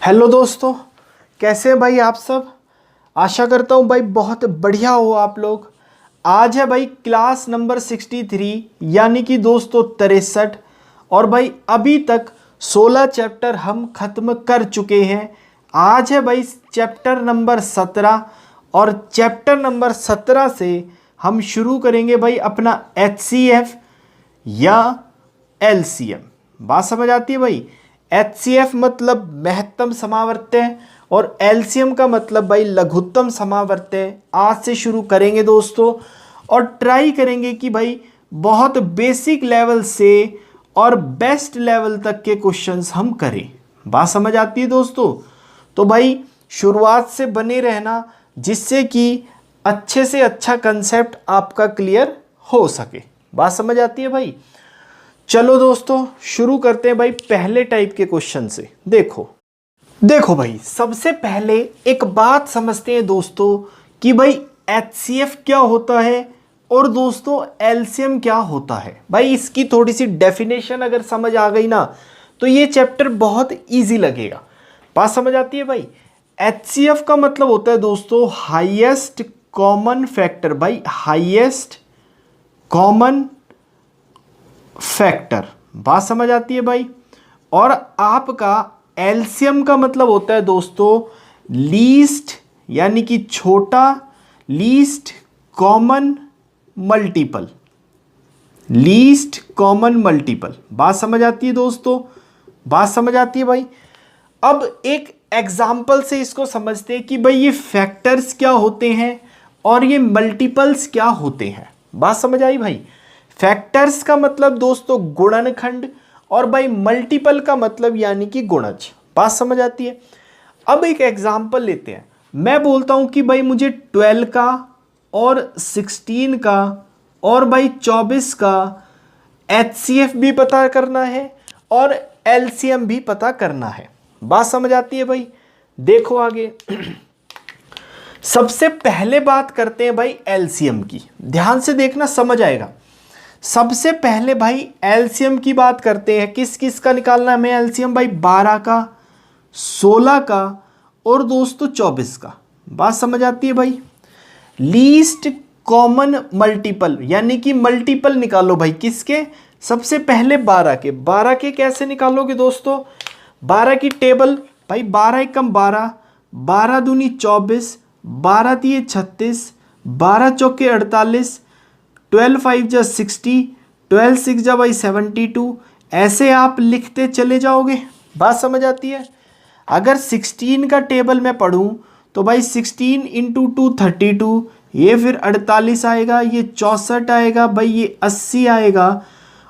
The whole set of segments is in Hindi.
हेलो दोस्तों, कैसे हैं भाई आप सब। आशा करता हूँ भाई बहुत बढ़िया हो आप लोग। आज है भाई क्लास नंबर 63 यानी कि दोस्तों 63। और भाई अभी तक 16 चैप्टर हम खत्म कर चुके हैं। आज है भाई चैप्टर नंबर 17 और चैप्टर नंबर 17 से हम शुरू करेंगे भाई अपना HCF या LCM। बात समझ आती है भाई। HCF मतलब महत्तम समावर्त्य और LCM का मतलब भाई लघुत्तम समावर्त्य। आज से शुरू करेंगे दोस्तों और ट्राई करेंगे कि भाई बहुत बेसिक लेवल से और बेस्ट लेवल तक के क्वेश्चंस हम करें। बात समझ आती है दोस्तों। तो भाई शुरुआत से बने रहना जिससे कि अच्छे से अच्छा कंसेप्ट आपका क्लियर हो सके। बात समझ आती है भाई। चलो दोस्तों शुरू करते हैं भाई पहले टाइप के क्वेश्चन से। देखो भाई सबसे पहले एक बात समझते हैं दोस्तों कि भाई HCF क्या होता है और दोस्तों LCM क्या होता है। भाई इसकी थोड़ी सी डेफिनेशन अगर समझ आ गई ना तो ये चैप्टर बहुत इजी लगेगा। बात समझ आती है भाई। HCF का मतलब होता है दोस्तों हाईएस्ट कॉमन फैक्टर। भाई हाईएस्ट कॉमन फैक्टर। बात समझ आती है भाई। और आपका LCM का मतलब होता है दोस्तों लीस्ट यानी कि छोटा least common multiple. Least common multiple. बात समझ आती है दोस्तों। बात समझ आती है भाई। अब एक एग्जाम्पल से इसको समझते हैं कि भाई ये फैक्टर्स क्या होते हैं और ये मल्टीपल्स क्या होते हैं। बात समझ आई भाई। फैक्टर्स का मतलब दोस्तों गुणनखंड और भाई मल्टीपल का मतलब यानी कि गुणज। बात समझ आती है। अब एक एग्जांपल लेते हैं। मैं बोलता हूं कि भाई मुझे 12 का और 16 का और भाई 24 का HCF भी पता करना है और LCM भी पता करना है। बात समझ आती है भाई। देखो आगे सबसे पहले बात करते हैं भाई LCM की। ध्यान से देखना समझ आएगा। सबसे पहले भाई LCM की बात करते हैं। किस किस का निकालना है हमें LCM भाई 12 का 16 का और दोस्तों 24 का। बात समझ आती है भाई। लीस्ट कॉमन मल्टीपल यानी कि मल्टीपल निकालो भाई किसके। सबसे पहले 12 के। 12 के कैसे निकालोगे दोस्तों। 12 की टेबल भाई 12 एकम 12, 12 दूनी 24, 12 तिये 36, 12 चौके 48, 12 5 जा 60, 12 6 जा भाई 72। ऐसे आप लिखते चले जाओगे। बात समझ आती है। अगर 16 का टेबल मैं पढ़ूं तो भाई 16 इंटू 2 32, ये फिर 48 आएगा, ये 64 आएगा भाई, ये 80 आएगा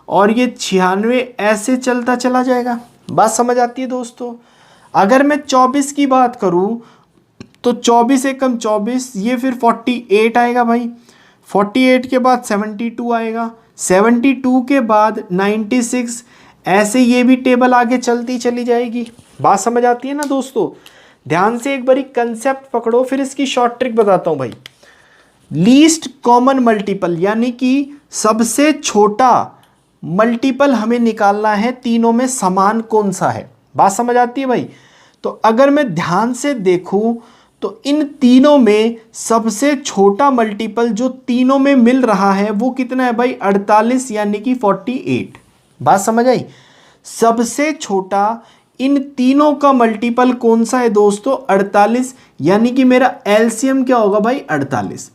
और ये 96। ऐसे चलता चला जाएगा। बात समझ आती है दोस्तों। अगर मैं 24 की बात करूं तो 24 एकम 24, ये फिर 48 आएगा भाई। 48 के बाद 72 आएगा, 72 के बाद 96। ऐसे ये भी टेबल आगे चलती चली जाएगी। बात समझ आती है ना दोस्तों। ध्यान से एक बारी कंसेप्ट पकड़ो फिर इसकी शॉर्ट ट्रिक बताता हूं भाई। लीस्ट कॉमन मल्टीपल यानी कि सबसे छोटा मल्टीपल हमें निकालना है। तीनों में समान कौन सा है। बात समझ आती है भाई। तो अगर मैं ध्यान से देखूं तो इन तीनों में सबसे छोटा मल्टीपल जो तीनों में मिल रहा है वो कितना है भाई 48 यानी कि 48। बात समझ आई। सबसे छोटा इन तीनों का मल्टीपल कौन सा है दोस्तों 48 यानी कि मेरा LCM क्या होगा भाई 48।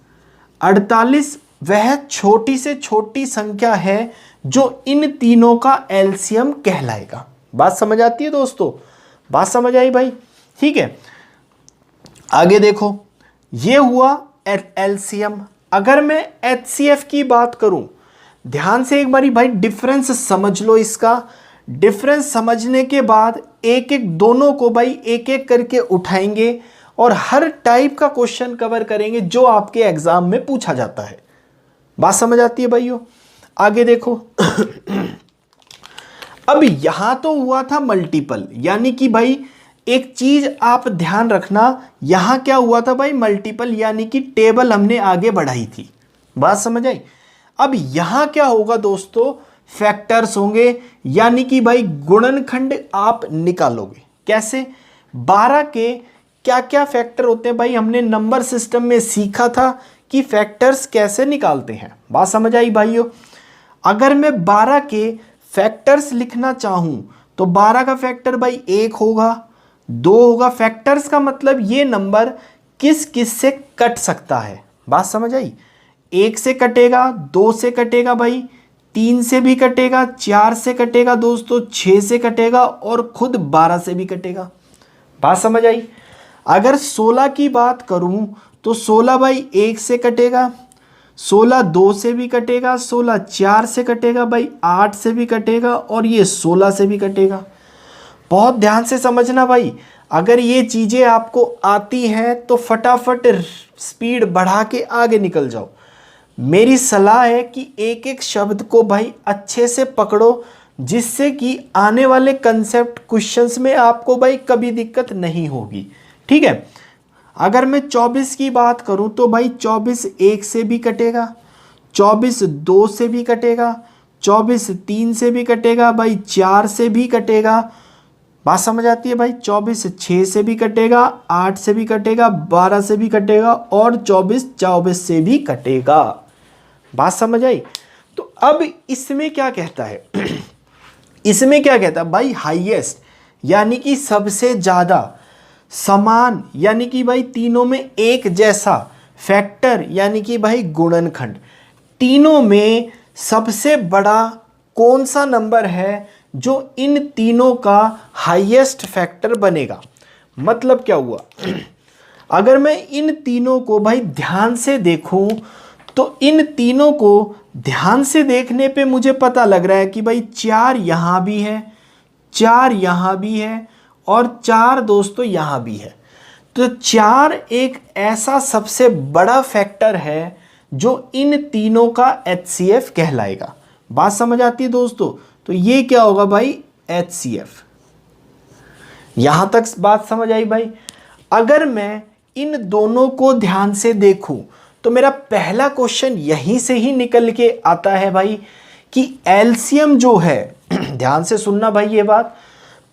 48 वह छोटी से छोटी संख्या है जो इन तीनों का LCM कहलाएगा। बात समझ आती है दोस्तों। बात समझ आई भाई। ठीक है आगे देखो ये हुआ LCM। अगर मैं HCF की बात करूं ध्यान से एक बारी भाई डिफरेंस समझ लो। इसका डिफरेंस समझने के बाद एक एक दोनों को भाई एक एक करके उठाएंगे और हर टाइप का क्वेश्चन कवर करेंगे जो आपके एग्जाम में पूछा जाता है। बात समझ आती है भाइयों। आगे देखो अब यहां तो हुआ था मल्टीपल यानी कि भाई एक चीज आप ध्यान रखना। यहां क्या हुआ था भाई मल्टीपल यानी कि टेबल हमने आगे बढ़ाई थी। बात समझ आई। अब यहां क्या होगा दोस्तों फैक्टर्स होंगे यानी कि भाई गुणनखंड आप निकालोगे। कैसे 12 के क्या क्या फैक्टर होते हैं भाई, हमने नंबर सिस्टम में सीखा था कि फैक्टर्स कैसे निकालते हैं। बात समझ आई भाइयों। अगर मैं 12 के फैक्टर्स लिखना चाहूं तो 12 का फैक्टर भाई 1 होगा, 2 होगा। फैक्टर्स का मतलब ये नंबर किस किस से कट सकता है। बात समझ आई। 1 से कटेगा, 2 से कटेगा भाई, 3 से भी कटेगा, 4 से कटेगा दोस्तों, 6 से कटेगा और खुद 12 से भी कटेगा। बात समझ आई। अगर 16 की बात करूं तो 16 भाई 1 से कटेगा, 16 2 से भी कटेगा, 16 4 से कटेगा भाई, 8 से भी कटेगा और ये 16 से भी कटेगा। बहुत ध्यान से समझना भाई। अगर ये चीज़ें आपको आती हैं तो फटाफट स्पीड बढ़ा के आगे निकल जाओ। मेरी सलाह है कि एक एक शब्द को भाई अच्छे से पकड़ो, जिससे कि आने वाले कंसेप्ट क्वेश्चंस में आपको भाई कभी दिक्कत नहीं होगी। ठीक है। अगर मैं 24 की बात करूं तो भाई 24 1 से भी कटेगा, 24 2 से भी कटेगा, 24 3 से भी कटेगा भाई, 4 से भी कटेगा। बात समझ आती है भाई। 24 6 से भी कटेगा, 8 से भी कटेगा, 12 से भी कटेगा और 24 से भी कटेगा। बात समझ आई। तो अब इसमें क्या कहता है इसमें क्या कहता है भाई, हाईएस्ट यानी कि सबसे ज़्यादा, समान यानी कि भाई तीनों में एक जैसा, फैक्टर यानी कि भाई गुणनखंड, तीनों में सबसे बड़ा कौन सा नंबर है जो इन तीनों का हाईएस्ट फैक्टर बनेगा। मतलब क्या हुआ, अगर मैं इन तीनों को भाई ध्यान से देखूं तो इन तीनों को ध्यान से देखने पे मुझे पता लग रहा है कि भाई 4 यहाँ भी है, 4 यहाँ भी है और 4 दोस्तों यहाँ भी है। तो 4 एक ऐसा सबसे बड़ा फैक्टर है जो इन तीनों का HCF कहलाएगा। बात समझ आती है दोस्तों। तो ये क्या होगा भाई, HCF। यहां तक बात समझ आई भाई। अगर मैं इन दोनों को ध्यान से देखूं तो मेरा पहला क्वेश्चन यहीं से ही निकल के आता है भाई कि एलसीएम जो है ध्यान से सुनना भाई ये बात,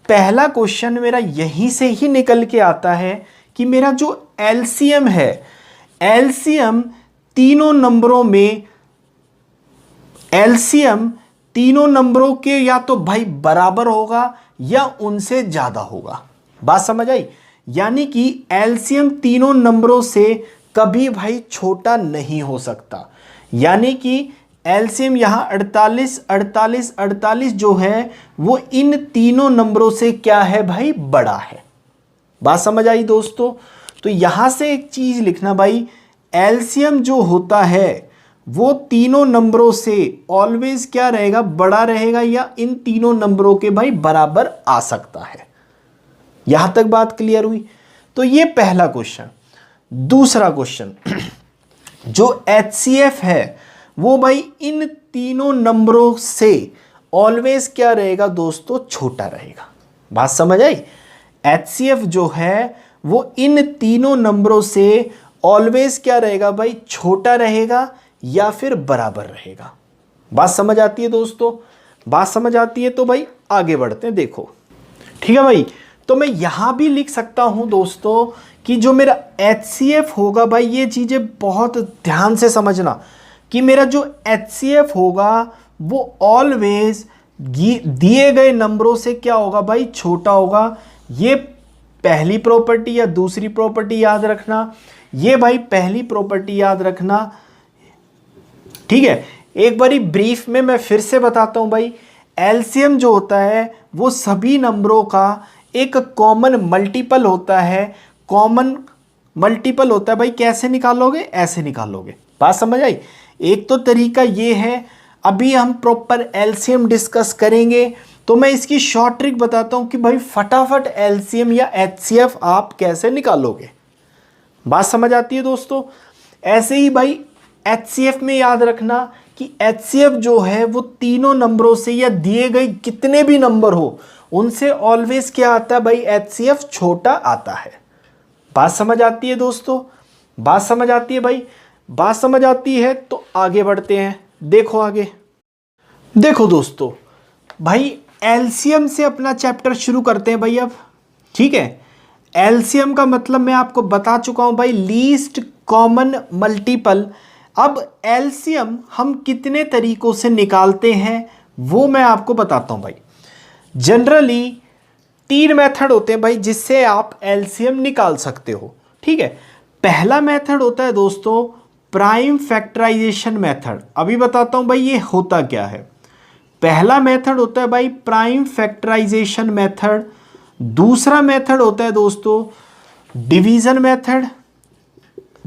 पहला क्वेश्चन मेरा यहीं से ही निकल के आता है कि मेरा जो एलसीएम है, एलसीएम तीनों नंबरों में, एलसीएम तीनों नंबरों के या तो भाई बराबर होगा या उनसे ज्यादा होगा। बात समझ आई। यानी कि एलसीएम तीनों नंबरों से कभी भाई छोटा नहीं हो सकता। यानी कि एलसीएम यहां 48 48 48 जो है वो इन तीनों नंबरों से क्या है भाई, बड़ा है। बात समझ आई दोस्तों। तो यहां से एक चीज लिखना भाई, एलसीएम जो होता है वो तीनों नंबरों से ऑलवेज क्या रहेगा, बड़ा रहेगा या इन तीनों नंबरों के भाई बराबर आ सकता है। यहां तक बात क्लियर हुई। तो ये पहला क्वेश्चन। दूसरा क्वेश्चन जो HCF है वो भाई इन तीनों नंबरों से ऑलवेज क्या रहेगा दोस्तों, छोटा रहेगा। बात समझ आई। HCF जो है वो इन तीनों नंबरों से ऑलवेज क्या रहेगा भाई, छोटा रहेगा या फिर बराबर रहेगा। बात समझ आती है दोस्तों। बात समझ आती है तो भाई आगे बढ़ते हैं। देखो ठीक है भाई। तो मैं यहां भी लिख सकता हूं दोस्तों कि जो मेरा HCF होगा भाई, ये चीजें बहुत ध्यान से समझना कि मेरा जो HCF होगा वो ऑलवेज दिए गए नंबरों से क्या होगा भाई, छोटा होगा। ये पहली प्रॉपर्टी या दूसरी प्रॉपर्टी याद रखना, ये भाई पहली प्रॉपर्टी याद रखना। ठीक है। एक बारी ब्रीफ में मैं फिर से बताता हूं भाई, एलसीएम जो होता है वो सभी नंबरों का एक कॉमन मल्टीपल होता है। कॉमन मल्टीपल होता है भाई, कैसे निकालोगे, ऐसे निकालोगे। बात समझ आई। एक तो तरीका ये है, अभी हम प्रॉपर एलसीएम डिस्कस करेंगे तो मैं इसकी शॉर्ट ट्रिक बताता हूं कि भाई फटाफट एलसीएम या HCF आप कैसे निकालोगे। बात समझ आती है दोस्तों। ऐसे ही भाई HCF में याद रखना कि HCF जो है वो तीनों नंबरों से या दिए गए कितने भी नंबर हो उनसे ऑलवेज क्या आता है भाई, HCF छोटा आता है। बात समझ आती है दोस्तों। बात समझ आती है भाई। बात समझ आती है तो आगे बढ़ते हैं। देखो आगे देखो दोस्तों, भाई एलसीएम से अपना चैप्टर शुरू करते हैं भाई अब। ठीक है। एलसीएम का मतलब मैं आपको बता चुका हूं भाई, लीस्ट कॉमन मल्टीपल। अब एलसीएम हम कितने तरीकों से निकालते हैं वो मैं आपको बताता हूं भाई। जनरली 3 मेथड होते हैं भाई जिससे आप एलसीएम निकाल सकते हो, ठीक है। पहला मेथड होता है दोस्तों प्राइम फैक्टराइजेशन मेथड। अभी बताता हूं भाई ये होता क्या है। पहला मेथड होता है भाई प्राइम फैक्टराइजेशन मेथड। दूसरा मेथड होता है दोस्तों डिवीजन मेथड।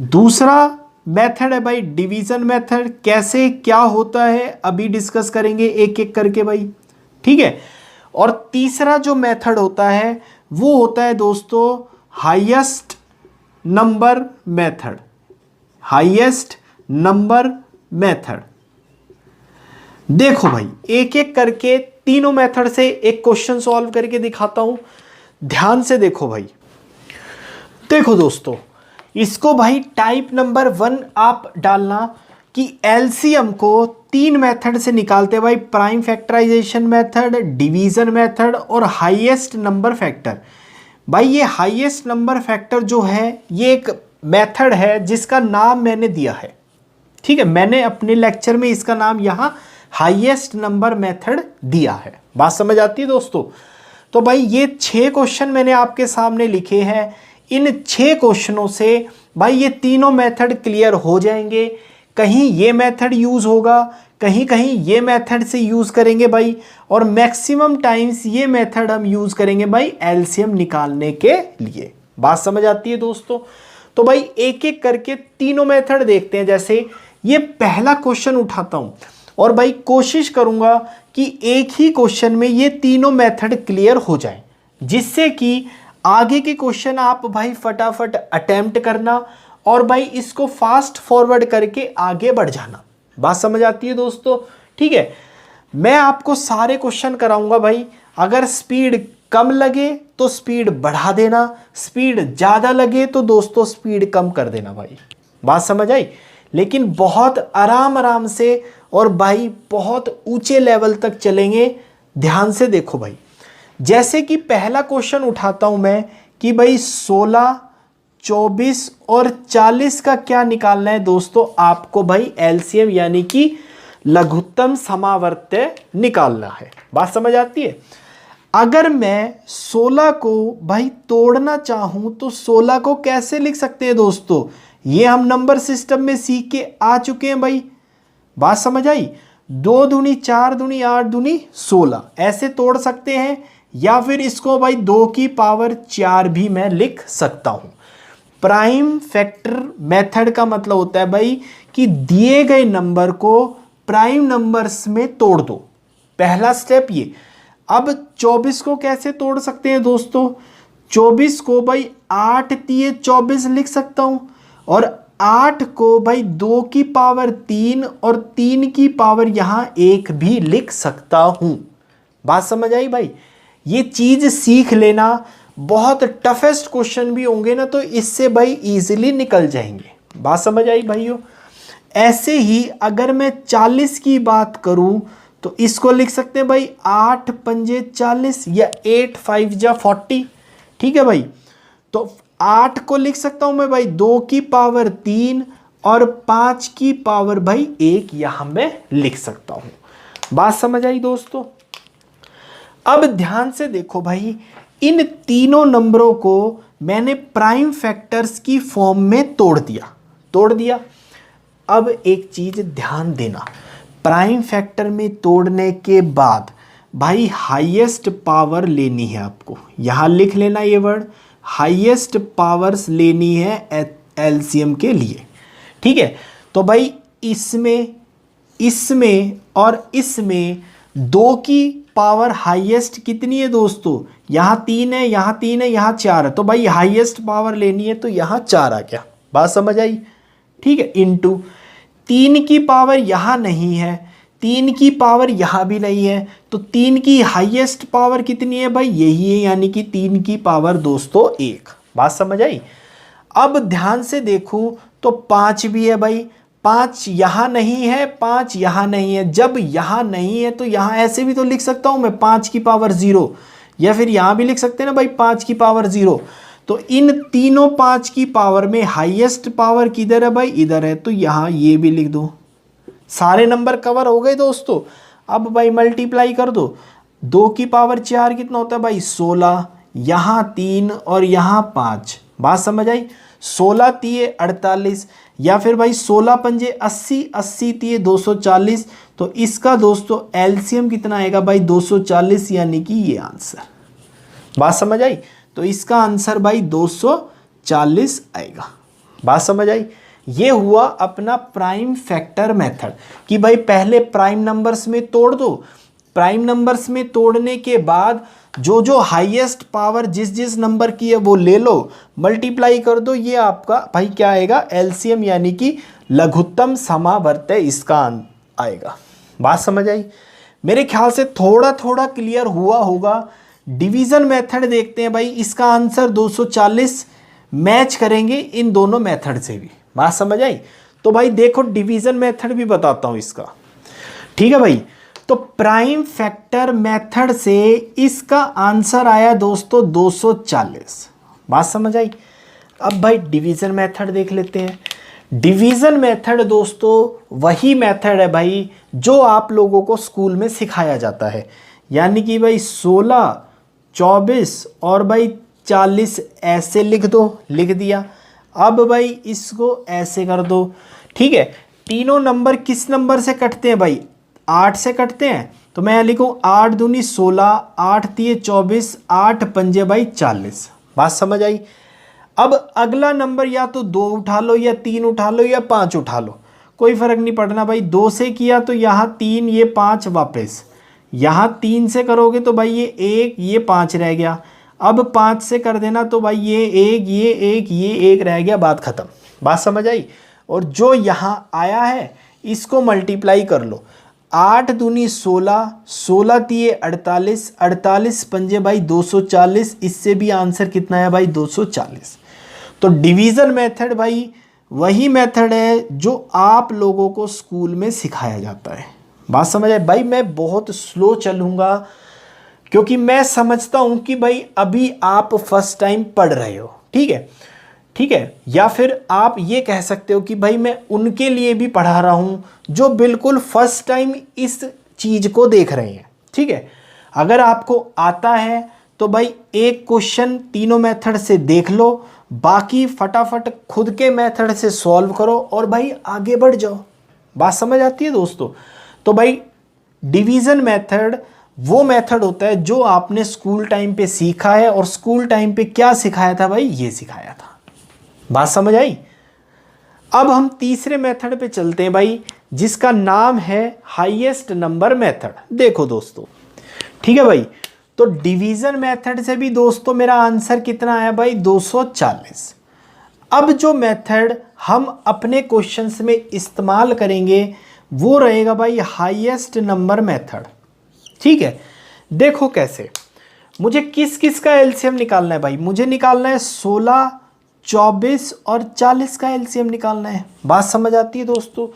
दूसरा मेथड है भाई डिवीजन मेथड। कैसे क्या होता है अभी डिस्कस करेंगे एक एक करके भाई, ठीक है। और तीसरा जो मेथड होता है वो होता है दोस्तों highest number method. Highest number method. देखो भाई एक एक करके तीनों मेथड से एक क्वेश्चन सॉल्व करके दिखाता हूं, ध्यान से देखो भाई। देखो दोस्तों इसको भाई टाइप नंबर 1 आप डालना कि एलसीएम को 3 मेथड से निकालते हैं भाई, prime factorisation method, division method और हाईएस्ट नंबर फैक्टर। भाई ये हाईएस्ट नंबर फैक्टर जो है ये एक मेथड है जिसका नाम मैंने दिया है, ठीक है। मैंने अपने लेक्चर में इसका नाम यहां हाईएस्ट नंबर मेथड दिया है। बात समझ आती है दोस्तों। तो भाई ये 6 क्वेश्चन मैंने आपके सामने लिखे हैं। इन 6 क्वेश्चनों से भाई ये तीनों मेथड क्लियर हो जाएंगे। कहीं ये मेथड यूज होगा, कहीं कहीं ये मेथड से यूज करेंगे भाई, और मैक्सिमम टाइम्स ये मेथड हम यूज करेंगे भाई एलसीएम निकालने के लिए। बात समझ आती है दोस्तों। तो भाई एक एक करके तीनों मेथड देखते हैं। जैसे ये पहला क्वेश्चन उठाता हूं और भाई कोशिश करूंगा कि एक ही क्वेश्चन में ये तीनों मेथड क्लियर हो जाएं, जिससे कि आगे के क्वेश्चन आप भाई फटाफट अटेम्प्ट करना और भाई इसको फास्ट फॉरवर्ड करके आगे बढ़ जाना। बात समझ आती है दोस्तों, ठीक है। मैं आपको सारे क्वेश्चन कराऊंगा भाई। अगर स्पीड कम लगे तो स्पीड बढ़ा देना, स्पीड ज़्यादा लगे तो दोस्तों स्पीड कम कर देना भाई। बात समझ आई। लेकिन बहुत आराम से और भाई बहुत ऊंचे लेवल तक चलेंगे। ध्यान से देखो भाई। जैसे कि पहला क्वेश्चन उठाता हूं मैं कि भाई 16, 24 और 40 का क्या निकालना है दोस्तों। आपको भाई एलसीएम यानी कि लघुत्तम समावर्त्य निकालना है। बात समझ आती है। अगर मैं 16 को भाई तोड़ना चाहूं तो 16 को कैसे लिख सकते हैं दोस्तों। ये हम नंबर सिस्टम में सीख के आ चुके हैं भाई। बात समझ आई। 2 दूनी 4 दूनी 8 दूनी 16 ऐसे तोड़ सकते हैं, या फिर इसको भाई 2 की पावर 4 भी मैं लिख सकता हूं। प्राइम फैक्टर मेथड का मतलब होता है भाई कि दिए गए नंबर को प्राइम नंबर्स में तोड़ दो। पहला स्टेप ये। अब 24 को कैसे तोड़ सकते हैं दोस्तों। 24 को भाई 8 तिये 24 लिख सकता हूं, और 8 को भाई 2 की पावर 3 और 3 की पावर यहां 1 भी लिख सकता हूं। बात समझ आई भाई। ये चीज सीख लेना। बहुत टफेस्ट क्वेश्चन भी होंगे ना तो इससे भाई इजीली निकल जाएंगे। बात समझ आई भाइयों। ऐसे ही अगर मैं 40 की बात करूं तो इसको लिख सकते हैं भाई 8 पंजे 40 या 8 5 जा 40, ठीक है भाई। तो 8 को लिख सकता हूं मैं भाई 2 की पावर 3 और 5 की पावर भाई 1 यहां मैं लिख सकता हूं। बात समझ आई दोस्तों। अब ध्यान से देखो भाई, इन तीनों नंबरों को मैंने प्राइम फैक्टर्स की फॉर्म में तोड़ दिया। अब एक चीज ध्यान देना, प्राइम फैक्टर में तोड़ने के बाद भाई हाईएस्ट पावर लेनी है आपको। यहां लिख लेना ये वर्ड, हाईएस्ट पावर्स लेनी है एलसीएम के लिए, ठीक है। तो भाई इसमें और इसमें 2 की पावर हाईएस्ट कितनी है दोस्तों। यहां 3 है, यहां 3 है, यहां 4 है। तो भाई हाईएस्ट पावर लेनी है तो यहां 4 आ गया। बात समझ आई, ठीक है। इनटू 3 की पावर यहां नहीं है, 3 की पावर यहां भी नहीं है, तो 3 की हाईएस्ट पावर कितनी है भाई, यही है, यानी कि 3 की पावर दोस्तों 1। बात समझ आई। अब ध्यान से देखूं तो 5 भी है भाई, 5 यहां नहीं है, 5 यहां नहीं है। जब यहां नहीं है तो यहां ऐसे भी तो लिख सकता हूं मैं 5 की पावर 0, या फिर यहां भी लिख सकते हैं ना भाई 5 की पावर 0। तो इन तीनों 5 की पावर में हाईएस्ट पावर किधर है भाई, इधर है, तो यहाँ ये भी लिख दो। सारे नंबर कवर हो गए दोस्तों। अब भाई मल्टीप्लाई कर दो, 2 की पावर 4 कितना होता है भाई 16, यहाँ 3 और यहाँ 5। बात समझ आई। 16 तिये 48, या फिर भाई 16 पंजे 80, 80 तिये 240। तो इसका दोस्तों एलसीएम कितना आएगा भाई 240, यानी कि ये आंसर। बात समझ आई। तो इसका आंसर भाई 240 आएगा। बात समझ आई। ये हुआ अपना प्राइम फैक्टर मेथड कि भाई पहले प्राइम नंबर्स में तोड़ दो, प्राइम नंबर्स में तोड़ने के बाद जो जो हाईएस्ट पावर जिस जिस नंबर की है वो ले लो, मल्टीप्लाई कर दो, ये आपका भाई क्या आएगा एलसीएम, यानी कि लघुत्तम समावर्त्य इसका आएगा। बात समझ आई। मेरे ख्याल से थोड़ा थोड़ा क्लियर हुआ होगा। डिवीजन मेथड देखते हैं भाई, इसका आंसर 240 मैच करेंगे इन दोनों मेथड से भी। बात समझ आई। तो भाई देखो डिवीजन मेथड भी बताता हूं इसका, ठीक है भाई। तो प्राइम फैक्टर मेथड से इसका आंसर आया दोस्तों 240। बात समझ आई। अब भाई डिवीजन मेथड देख लेते हैं। डिवीजन मेथड दोस्तों वही मेथड है भाई जो आप लोगों को स्कूल में सिखाया जाता है, यानी कि भाई 16, 24 और भाई 40 ऐसे लिख दो, लिख दिया। अब भाई इसको ऐसे कर दो, ठीक है। तीनों नंबर किस नंबर से कटते हैं भाई, 8 से कटते हैं। तो मैं लिखूँ 8 दूनी 16, 8 तिये 24, 8 पंजे भाई 40। बात समझ आई। अब अगला नंबर या तो 2 उठा लो या 3 उठा लो या 5 उठा लो, कोई फर्क नहीं पड़ना भाई। 2 से किया तो यहाँ 3, ये 5 वापस, यहाँ 3 से करोगे तो भाई ये 1, ये 5 रह गया। अब 5 से कर देना तो भाई ये 1, ये 1, ये 1 रह गया, बात खत्म। बात समझ आई। और जो यहाँ आया है इसको मल्टीप्लाई कर लो, 8 दूनी 16, 16 तिये 48, 48 पंजे भाई 240। इससे भी आंसर कितना है भाई 240। तो डिवीज़न मेथड भाई वही मेथड है जो आप लोगों को स्कूल में सिखाया जाता है। बात समझ आए भाई। मैं बहुत स्लो चलूँगा क्योंकि मैं समझता हूँ कि भाई अभी आप फर्स्ट टाइम पढ़ रहे हो, ठीक है, ठीक है। या फिर आप ये कह सकते हो कि भाई मैं उनके लिए भी पढ़ा रहा हूँ जो बिल्कुल फर्स्ट टाइम इस चीज़ को देख रहे हैं, ठीक है। अगर आपको आता है तो भाई एक क्वेश्चन तीनों मेथड से देख लो, बाकी फटाफट खुद के मेथड से सॉल्व करो और भाई आगे बढ़ जाओ। बात समझ आती है दोस्तों। तो भाई डिवीज़न मेथड वो मेथड होता है जो आपने स्कूल टाइम पे सीखा है, और स्कूल टाइम पे क्या सिखाया था भाई, ये सिखाया था। बात समझ आई। अब हम तीसरे मेथड पे चलते हैं भाई, जिसका नाम है हाईएस्ट नंबर मेथड। देखो दोस्तों, ठीक है भाई। तो डिवीजन मेथड से भी दोस्तों मेरा आंसर कितना आया भाई 240। अब जो मेथड हम अपने क्वेश्चंस में इस्तेमाल करेंगे वो रहेगा भाई हाईएस्ट नंबर मेथड, ठीक है। देखो कैसे, मुझे किस किस का एलसीएम निकालना है भाई, मुझे निकालना है 16, 24 और 40 का एलसीएम निकालना है। बात समझ आती है दोस्तों।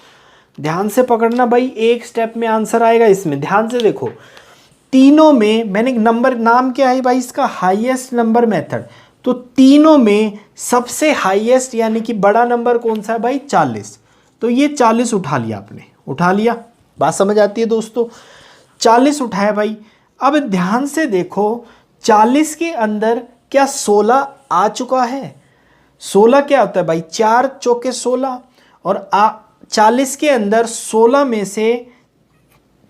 ध्यान से पकड़ना भाई, एक स्टेप में आंसर आएगा इसमें। ध्यान से देखो, तीनों में मैंने नंबर नाम क्या है भाई इसका, हाईएस्ट नंबर मेथड। तो तीनों में सबसे हाईएस्ट यानी कि बड़ा नंबर कौन सा है भाई 40। तो ये 40 उठा लिया आपने, उठा लिया। बात समझ आती है दोस्तों। 40 उठाया भाई। अब ध्यान से देखो 40 के अंदर क्या 16 आ चुका है। 16 क्या होता है भाई 4 चौके 16, और 40 के अंदर 16 में से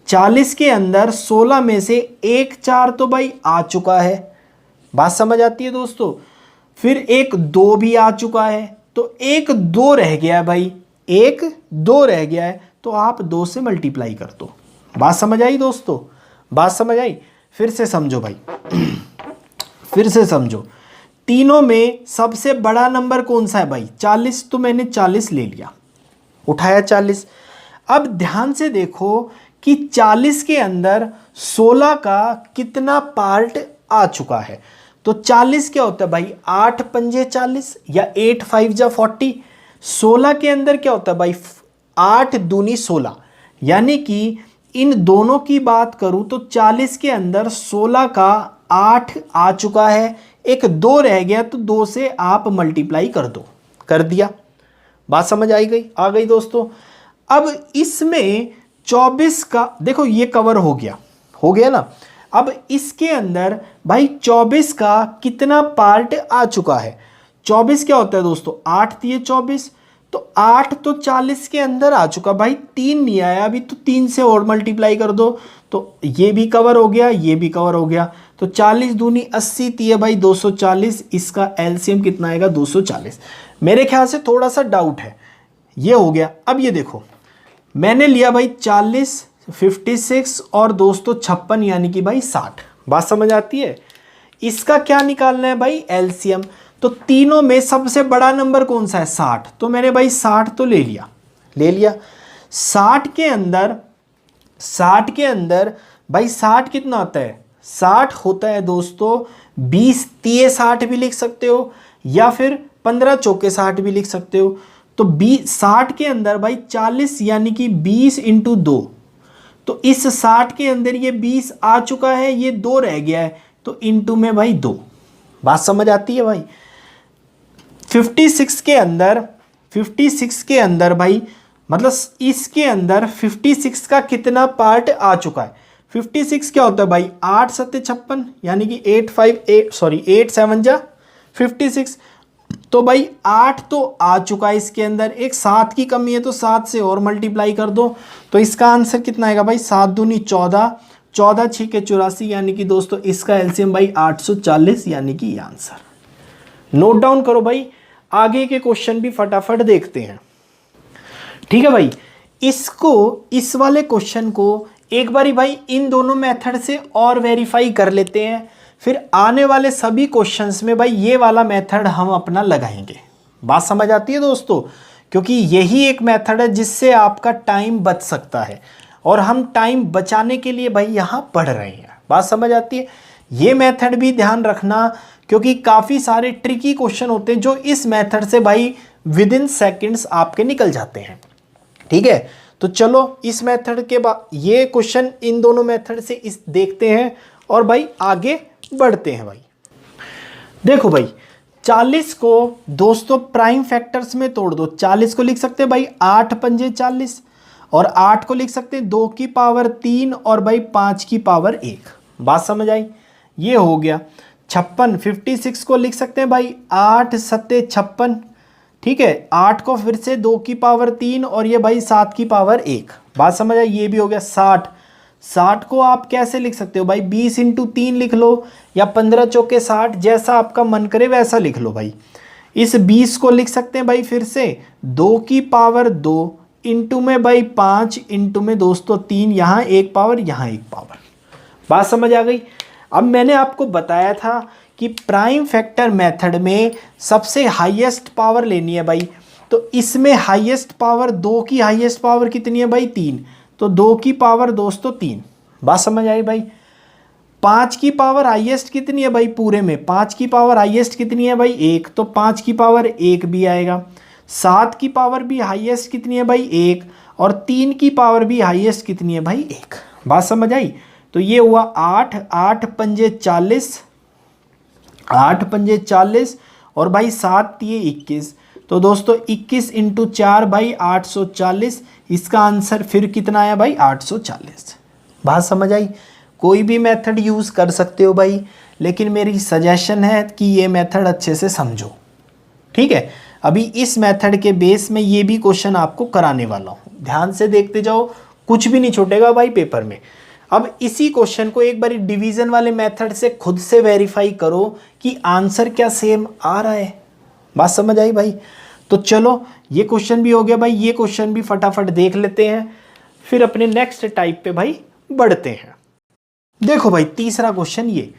40 के अंदर 16 में से एक 4 तो भाई आ चुका है। बात समझ आती है दोस्तों। फिर एक 2 भी आ चुका है, तो एक 2 रह गया है भाई, एक 2 रह गया है, तो आप 2 से मल्टीप्लाई कर दो। बात समझ आई दोस्तों, बात समझ आई। फिर से समझो भाई फिर से समझो, तीनों में सबसे बड़ा नंबर कौन सा है भाई 40। तो मैंने 40 ले लिया, उठाया 40। अब ध्यान से देखो कि 40 के अंदर 16 का कितना पार्ट आ चुका है। तो 40 क्या होता है भाई 8 पंजे 40 या 8 5 जा 40। 16 के अंदर क्या होता है भाई 8 दूनी 16, यानी कि इन दोनों की बात करूं तो 40 के अंदर 16 का 8 आ चुका है, एक 2 रह गया, तो 2 से आप मल्टीप्लाई कर दो, कर दिया। बात समझ आ गई दोस्तों। अब इसमें 24 का देखो ये कवर हो गया ना। अब इसके अंदर भाई 24 का कितना पार्ट आ चुका है। 24 क्या होता है दोस्तों, 8 दिए 24, तो 8 तो 40 के अंदर आ चुका भाई, 3 नहीं आया अभी, तो 3 से और मल्टीप्लाई कर दो, तो ये भी कवर हो गया, ये भी कवर हो गया। तो 40 दूनी 80 दिए भाई 240, इसका एलसीएम कितना आएगा 240। मेरे ख्याल से थोड़ा सा डाउट है, ये हो गया। अब ये देखो मैंने लिया भाई 40, 56 और दोस्तों 56 यानी कि भाई 60। बात समझ आती है। इसका क्या निकालना है भाई, एलसीएम। तो तीनों में सबसे बड़ा नंबर कौन सा है, 60। तो मैंने भाई 60 तो ले लिया 60 के अंदर भाई 60 कितना होता है, 60 होता है दोस्तों 20 तिये 60 भी लिख सकते हो, या फिर 15 चौके 60 भी लिख सकते हो। तो 60 के अंदर भाई 40 यानी कि 20 इंटू 2, तो इस 60 के अंदर ये 20 आ चुका है, ये 2 रह गया है, तो इंटू में भाई 2। बात समझ आती है भाई। 56 के अंदर भाई मतलब इसके अंदर 56 का कितना पार्ट आ चुका है। 56 क्या होता है भाई, 8 सत्ते 56 यानी कि 8 7 जा 56। तो भाई 8 तो आ चुका है इसके अंदर, एक 7 की कमी है, तो 7 से और मल्टीप्लाई कर दो, तो इसका आंसर कितना आएगा भाई, 7 दूनी 14, 14 6 84 यानी कि दोस्तों इसका एलसीएम भाई 840 यानी कि ये आंसर। नोट डाउन करो भाई, आगे के क्वेश्चन भी फटाफट देखते हैं। ठीक है भाई, इस वाले क्वेश्चन को एक बारी भाई इन दोनों मेथड से और वेरीफाई कर लेते हैं, फिर आने वाले सभी क्वेश्चंस में भाई ये वाला मेथड हम अपना लगाएंगे। बात समझ आती है दोस्तों, क्योंकि यही एक मेथड है जिससे आपका टाइम बच सकता है, और हम टाइम बचाने के लिए भाई यहाँ पढ़ रहे हैं। बात समझ आती है। ये मेथड भी ध्यान रखना, क्योंकि काफ़ी सारे ट्रिकी क्वेश्चन होते हैं जो इस मेथड से भाई विद इन सेकेंड्स आपके निकल जाते हैं। ठीक है, तो चलो इस मेथड के बाद ये क्वेश्चन इन दोनों मेथड से इस देखते हैं और भाई आगे बढ़ते हैं। भाई देखो भाई 40 को दोस्तों प्राइम फैक्टर्स में तोड़ दो। 40 को लिख सकते हैं भाई 8 पंजे 40, और 8 को लिख सकते हैं 2 की पावर 3 और भाई 5 की पावर 1। बात समझ आई, ये हो गया। 56 को लिख सकते हैं भाई 8 सत्ते 56। ठीक है, 8 को फिर से 2 की पावर 3 और ये भाई 7 की पावर 1। बात समझ आई, ये भी हो गया। 60 को आप कैसे लिख सकते हो भाई, 20 इंटू 3 लिख लो, या 15 चौके 60, जैसा आपका मन करे वैसा लिख लो भाई। इस 20 को लिख सकते हैं भाई फिर से 2 की पावर 2 इंटू में भाई 5 इंटू में दोस्तों 3, यहाँ 1 पावर यहाँ 1 पावर। बात समझ आ गई। अब मैंने आपको बताया था कि प्राइम फैक्टर मेथड में सबसे हाईएस्ट पावर लेनी है भाई, तो इसमें हाईएस्ट पावर 2 की हाईएस्ट पावर कितनी है भाई 3, तो 2 की पावर दोस्तों 3। बात समझ आई भाई। 5 की पावर हाईएस्ट कितनी है भाई पूरे में, 5 की पावर हाईएस्ट कितनी है भाई 1, तो 5 की पावर 1 भी आएगा। 7 की पावर भी हाईएस्ट कितनी है भाई 1, और 3 की पावर भी हाईएस्ट कितनी है भाई 1। बात समझ आई। तो ये हुआ 8 पंजे 40, 8 पंजे 40 और भाई 7 ये 21, तो दोस्तों 21 इंटू 4 भाई 840। इसका आंसर फिर कितना आया भाई 840। बात समझ आई। कोई भी मेथड यूज़ कर सकते हो भाई, लेकिन मेरी सजेशन है कि ये मेथड अच्छे से समझो। ठीक है, अभी इस मेथड के बेस में ये भी क्वेश्चन आपको कराने वाला हूँ, ध्यान से देखते जाओ, कुछ भी नहीं छूटेगा भाई पेपर में। अब इसी क्वेश्चन को एक बार डिवीजन वाले मेथड से खुद से वेरीफाई करो कि आंसर क्या सेम आ रहा है। बात समझ आई भाई। तो चलो ये क्वेश्चन भी हो गया भाई, ये क्वेश्चन भी फटाफट देख लेते हैं, फिर अपने नेक्स्ट टाइप पे भाई बढ़ते हैं। देखो भाई तीसरा क्वेश्चन, ये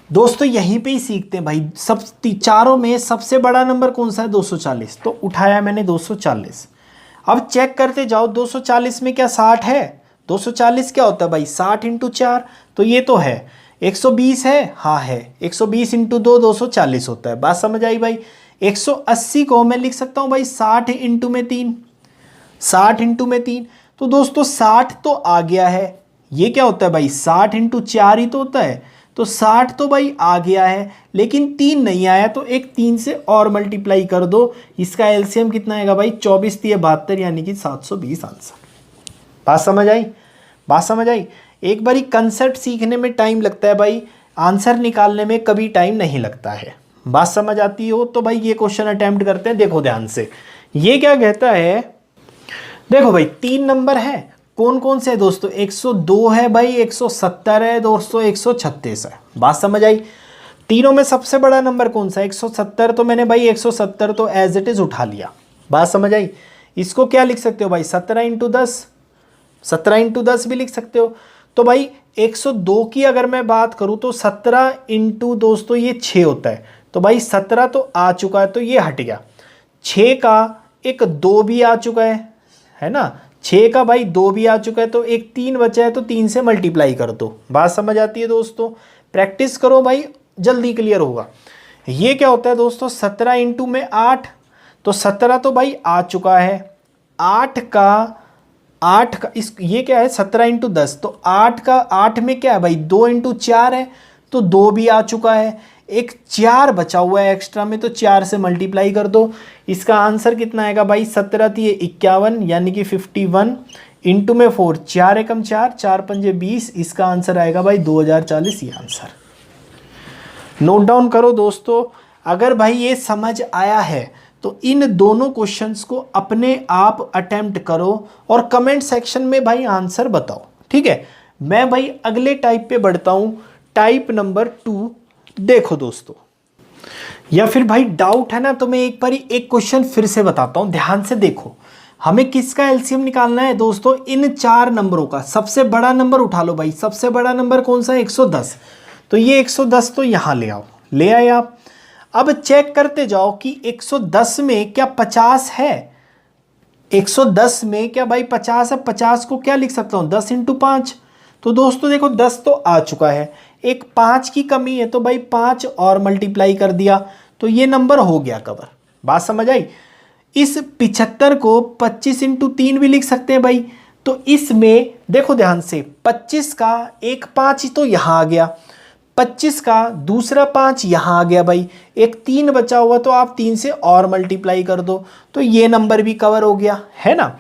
दोस्तों यहीं पे ही सीखते हैं भाई। सब चारों में सबसे बड़ा नंबर कौन सा है 240, तो उठाया मैंने 240। अब चेक करते जाओ 240 में क्या 60 है। 240 क्या होता है भाई 60 इंटू 4, तो ये तो है। 120 है, हाँ है। 120 इंटू 2 240 होता है। बात समझ आई भाई। 180 को मैं लिख सकता हूँ भाई 60 इंटू में 3, 60 इंटू में 3, तो दोस्तों 60 तो आ गया है। ये क्या होता है भाई 60 इंटू 4 ही तो होता है, तो 60 तो भाई आ गया है, लेकिन 3 नहीं आया, तो एक 3 से और मल्टीप्लाई कर दो। इसका एलसीएम कितना आएगा भाई, 24 3 72, यानी कि 720 आंसर। बात समझ आई, बात समझ आई। एक बारी कंसेप्ट सीखने में टाइम लगता है भाई, आंसर निकालने में कभी टाइम नहीं लगता है। बात समझ आती हो तो भाई ये क्वेश्चन अटेम्प्ट करते हैं। देखो ध्यान से, ये क्या कहता है, देखो भाई 3 नंबर है, कौन कौन से है दोस्तों, 102 है भाई, 170 है दोस्तों, 136 है। बात समझ आई। तीनों में सबसे बड़ा नंबर कौन सा है, 170, तो मैंने भाई 170 तो एज इट इज उठा लिया। बात समझ आई। इसको क्या लिख सकते हो भाई, 17 इंटू 10, 17 इंटू 10 भी लिख सकते हो। तो भाई 102 की अगर मैं बात करूं तो 17 इंटू दोस्तों ये 6 होता है, तो भाई 17 तो आ चुका है, तो ये हट गया। 6 का एक 2 भी आ चुका है ना, 6 का भाई 2 भी आ चुका है, तो एक 3 बचा है, तो 3 से मल्टीप्लाई कर दो। बात समझ आती है दोस्तों, प्रैक्टिस करो भाई, जल्दी क्लियर होगा। ये क्या होता है दोस्तों, 17 इंटू में 8, तो 17 तो भाई आ चुका है, 8 का इस ये क्या है 17 इंटू 10, तो 8 में क्या है भाई 2 इंटू 4 है, तो 2 भी आ चुका है, एक 4 बचा हुआ है एक्स्ट्रा में, तो 4 से मल्टीप्लाई कर दो। इसका आंसर कितना आएगा भाई, 17 थी 51, यानी कि 51 इंटू में 4, 4 एकम 4, 4 पंजे 20, इसका आंसर आएगा भाई 2040, ये आंसर नोट डाउन करो दोस्तों। अगर भाई ये समझ आया है तो इन दोनों क्वेश्चंस को अपने आप अटेम्प्ट करो और कमेंट सेक्शन में भाई आंसर बताओ, ठीक है। मैं भाई अगले टाइप पे बढ़ता हूं, टाइप नंबर 2। देखो दोस्तों, या फिर भाई डाउट है ना, तो मैं एक बार एक क्वेश्चन फिर से बताता हूं, ध्यान से देखो। हमें किसका एलसीएम निकालना है दोस्तों, इन 4 नंबरों का। सबसे बड़ा नंबर उठा लो भाई, सबसे बड़ा नंबर कौन सा है, 110, तो ये 110 तो यहां ले आओ, ले आए आप। अब चेक करते जाओ कि 110 में क्या 50 है, 110 में क्या भाई 50 है, 50 को क्या लिख सकता हूं, 10 इंटू 5, तो दोस्तों देखो 10 तो आ चुका है, एक 5 की कमी है, तो भाई 5 और मल्टीप्लाई कर दिया, तो ये नंबर हो गया कवर। बात समझ आई। इस 75 को 25 इंटू 3 भी लिख सकते हैं भाई, तो इसमें देखो ध्यान से, 25 का एक 5 तो यहां आ गया, 25 का दूसरा 5 यहां आ गया भाई, एक 3 बचा हुआ, तो आप 3 से और मल्टीप्लाई कर दो, तो ये नंबर भी कवर हो गया, है ना।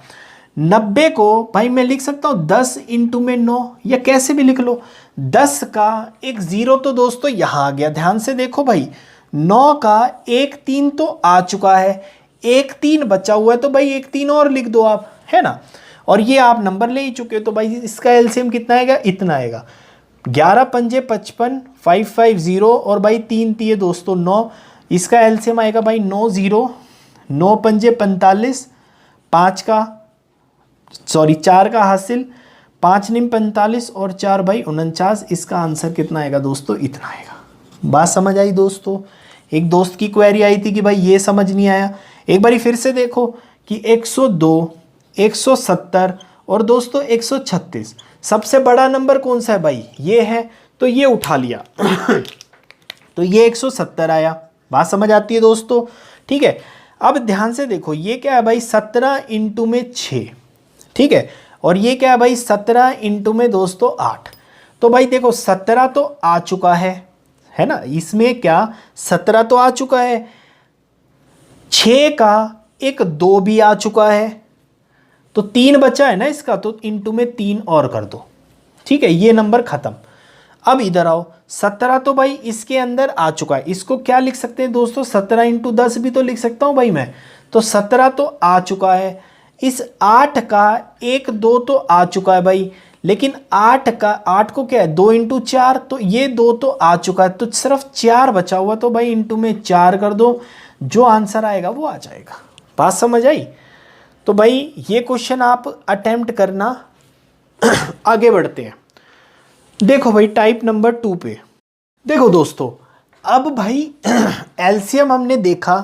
90 को भाई मैं लिख सकता हूं 10 इंटू में 9, या कैसे भी लिख लो। 10 का एक 0 तो दोस्तों यहां आ गया, ध्यान से देखो भाई। 9 का एक 3 तो आ चुका है, एक 3 बचा हुआ है, तो भाई एक 3 और लिख दो आप, है ना। और ये आप नंबर ले ही चुके हो, तो भाई इसका एलसीएम कितना आएगा, इतना आएगा। 11 पंजे 55, 550, और भाई 3 तीय दोस्तों 9, इसका एलसीएम आएगा भाई 9 0, 9 पंजे 45, 4 का हासिल, 5 निम 45 और 4 भाई 49, इसका आंसर कितना आएगा दोस्तों, इतना आएगा। बात समझ आई दोस्तों। एक दोस्त की क्वेरी आई थी कि भाई ये समझ नहीं आया, एक बारी फिर से देखो कि 102, 170 और दोस्तों 136, सबसे बड़ा नंबर कौन सा है भाई, ये है, तो ये उठा लिया तो ये 170 आया। बात समझ आती है दोस्तों, ठीक है। अब ध्यान से देखो, ये क्या है भाई 17 इंटू में 6, ठीक है, और ये क्या है भाई 17 इंटू में दोस्तों 8, तो भाई देखो 17 तो आ चुका है ना, इसमें क्या 17 तो आ चुका है, 6 का एक 2 भी आ चुका है, तो 3 बचा है ना इसका, तो इंटू में 3 और कर दो, ठीक है, ये नंबर खत्म। अब इधर आओ, 17 तो भाई इसके अंदर आ चुका है, इसको क्या लिख सकते हैं दोस्तों, 17 इंटू 10 भी तो लिख सकता हूं भाई मैं, तो 17 तो आ चुका है। इस 8 का एक 2 तो आ चुका है भाई, लेकिन 8 को क्या है 2 इंटू 4, तो ये 2 तो आ चुका है, तो सिर्फ 4 बचा हुआ, तो भाई इंटू में 4 कर दो, जो आंसर आएगा वो आ जाएगा। बात समझ आई। तो भाई ये क्वेश्चन आप अटेम्प्ट करना। आगे बढ़ते हैं। देखो भाई टाइप नंबर 2 पे देखो दोस्तों, अब भाई एलसीएम हमने देखा,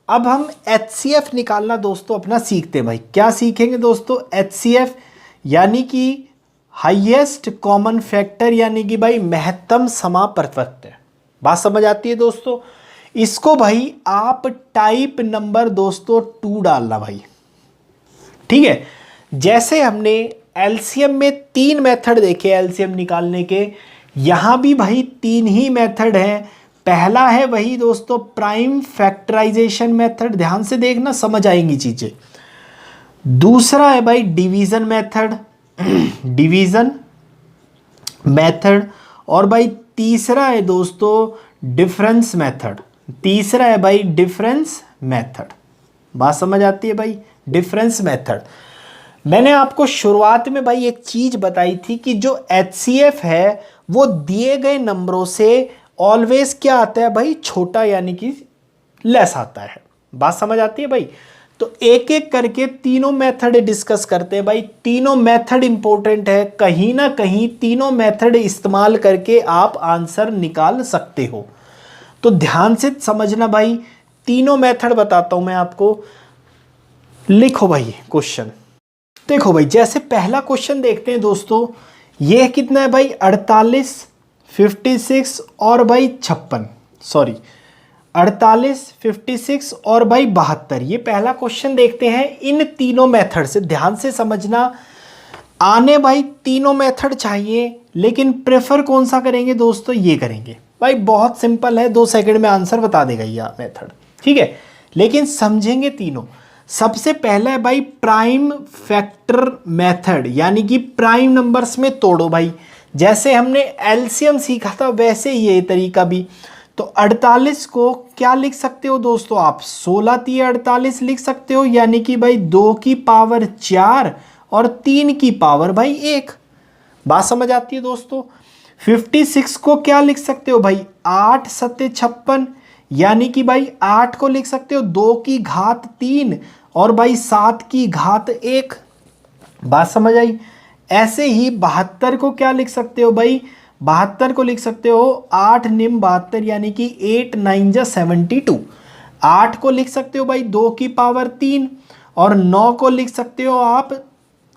अब हम एचसीएफ निकालना दोस्तों अपना सीखते हैं भाई। क्या सीखेंगे दोस्तों, एचसीएफ यानी कि हाईएस्ट कॉमन फैक्टर, यानी कि भाई महत्तम समापवर्त्य। बात समझ आती है दोस्तों। इसको भाई आप टाइप नंबर दोस्तों 2 डालना भाई, ठीक है। जैसे हमने एलसीएम में 3 मेथड देखे एलसीएम निकालने के, यहाँ भी भाई 3 ही मेथड है। पहला है वही दोस्तों प्राइम फैक्टराइजेशन मेथड, ध्यान से देखना समझ आएंगी चीजें। दूसरा है भाई डिवीजन मेथड, डिवीजन मेथड। और भाई तीसरा है दोस्तों डिफरेंस मेथड, तीसरा है भाई डिफरेंस मेथड। बात समझ आती है भाई, डिफरेंस मेथड। मैंने आपको शुरुआत में भाई एक चीज बताई थी कि जो HCF है वो दिए गए नंबरों से ऑलवेज क्या आता है भाई, छोटा यानी कि लेस आता है। बात समझ आती है भाई। तो एक एक करके तीनों मेथड डिस्कस करते हैं भाई। तीनों मेथड इंपॉर्टेंट है, कहीं ना कहीं तीनों मेथड इस्तेमाल करके आप आंसर निकाल सकते हो। तो ध्यान से समझना भाई, तीनों मेथड बताता हूं मैं आपको। लिखो भाई क्वेश्चन। देखो भाई जैसे पहला क्वेश्चन देखते हैं दोस्तों, ये कितना है भाई 48, 56 और भाई 56, सॉरी 48, 56 और भाई 72। ये पहला क्वेश्चन देखते हैं इन तीनों मेथड से। ध्यान से समझना, आने भाई तीनों मेथड चाहिए, लेकिन प्रेफर कौन सा करेंगे दोस्तों, ये करेंगे भाई। बहुत सिंपल है, 2 सेकंड में आंसर बता देगा ये मेथड, ठीक है। लेकिन समझेंगे तीनों। सबसे पहला है भाई प्राइम फैक्टर मेथड, यानी कि प्राइम नंबर्स में तोड़ो भाई। जैसे हमने एलसीएम सीखा था वैसे ये तरीका भी। तो 48 को क्या लिख सकते हो दोस्तों आप, 16 3 48 लिख सकते हो, यानी कि भाई 2 की पावर 4 और 3 की पावर भाई 1। बात समझ आती है दोस्तों। 56 को क्या लिख सकते हो भाई, 8 7 56, यानी कि भाई 8 को लिख सकते हो 2 की घात 3 और भाई 7 की घात 1। बात समझ आई। ऐसे ही 72 को क्या लिख सकते हो भाई, 72 को लिख सकते हो 8 निम 72, यानी कि 8 9 जा 72। 8 को लिख सकते हो भाई 2 की पावर 3 और 9 को लिख सकते हो आप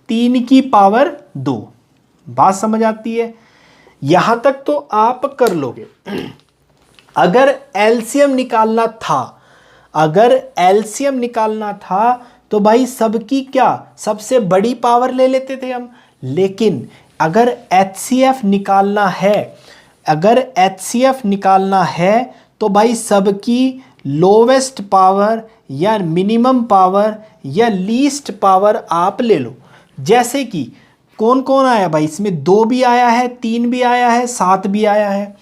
3 की पावर 2। बात समझ आती है, यहां तक तो आप कर लोगे। अगर एलसीएम निकालना था, अगर एलसीएम निकालना था तो भाई सबकी क्या सबसे बड़ी पावर ले लेते थे हम। लेकिन अगर एचसीएफ निकालना है, अगर एचसीएफ निकालना है तो भाई सबकी लोवेस्ट पावर या मिनिमम पावर या लीस्ट पावर आप ले लो। जैसे कि कौन कौन आया भाई इसमें, 2 भी आया है, 3 भी आया है, 7 भी आया है।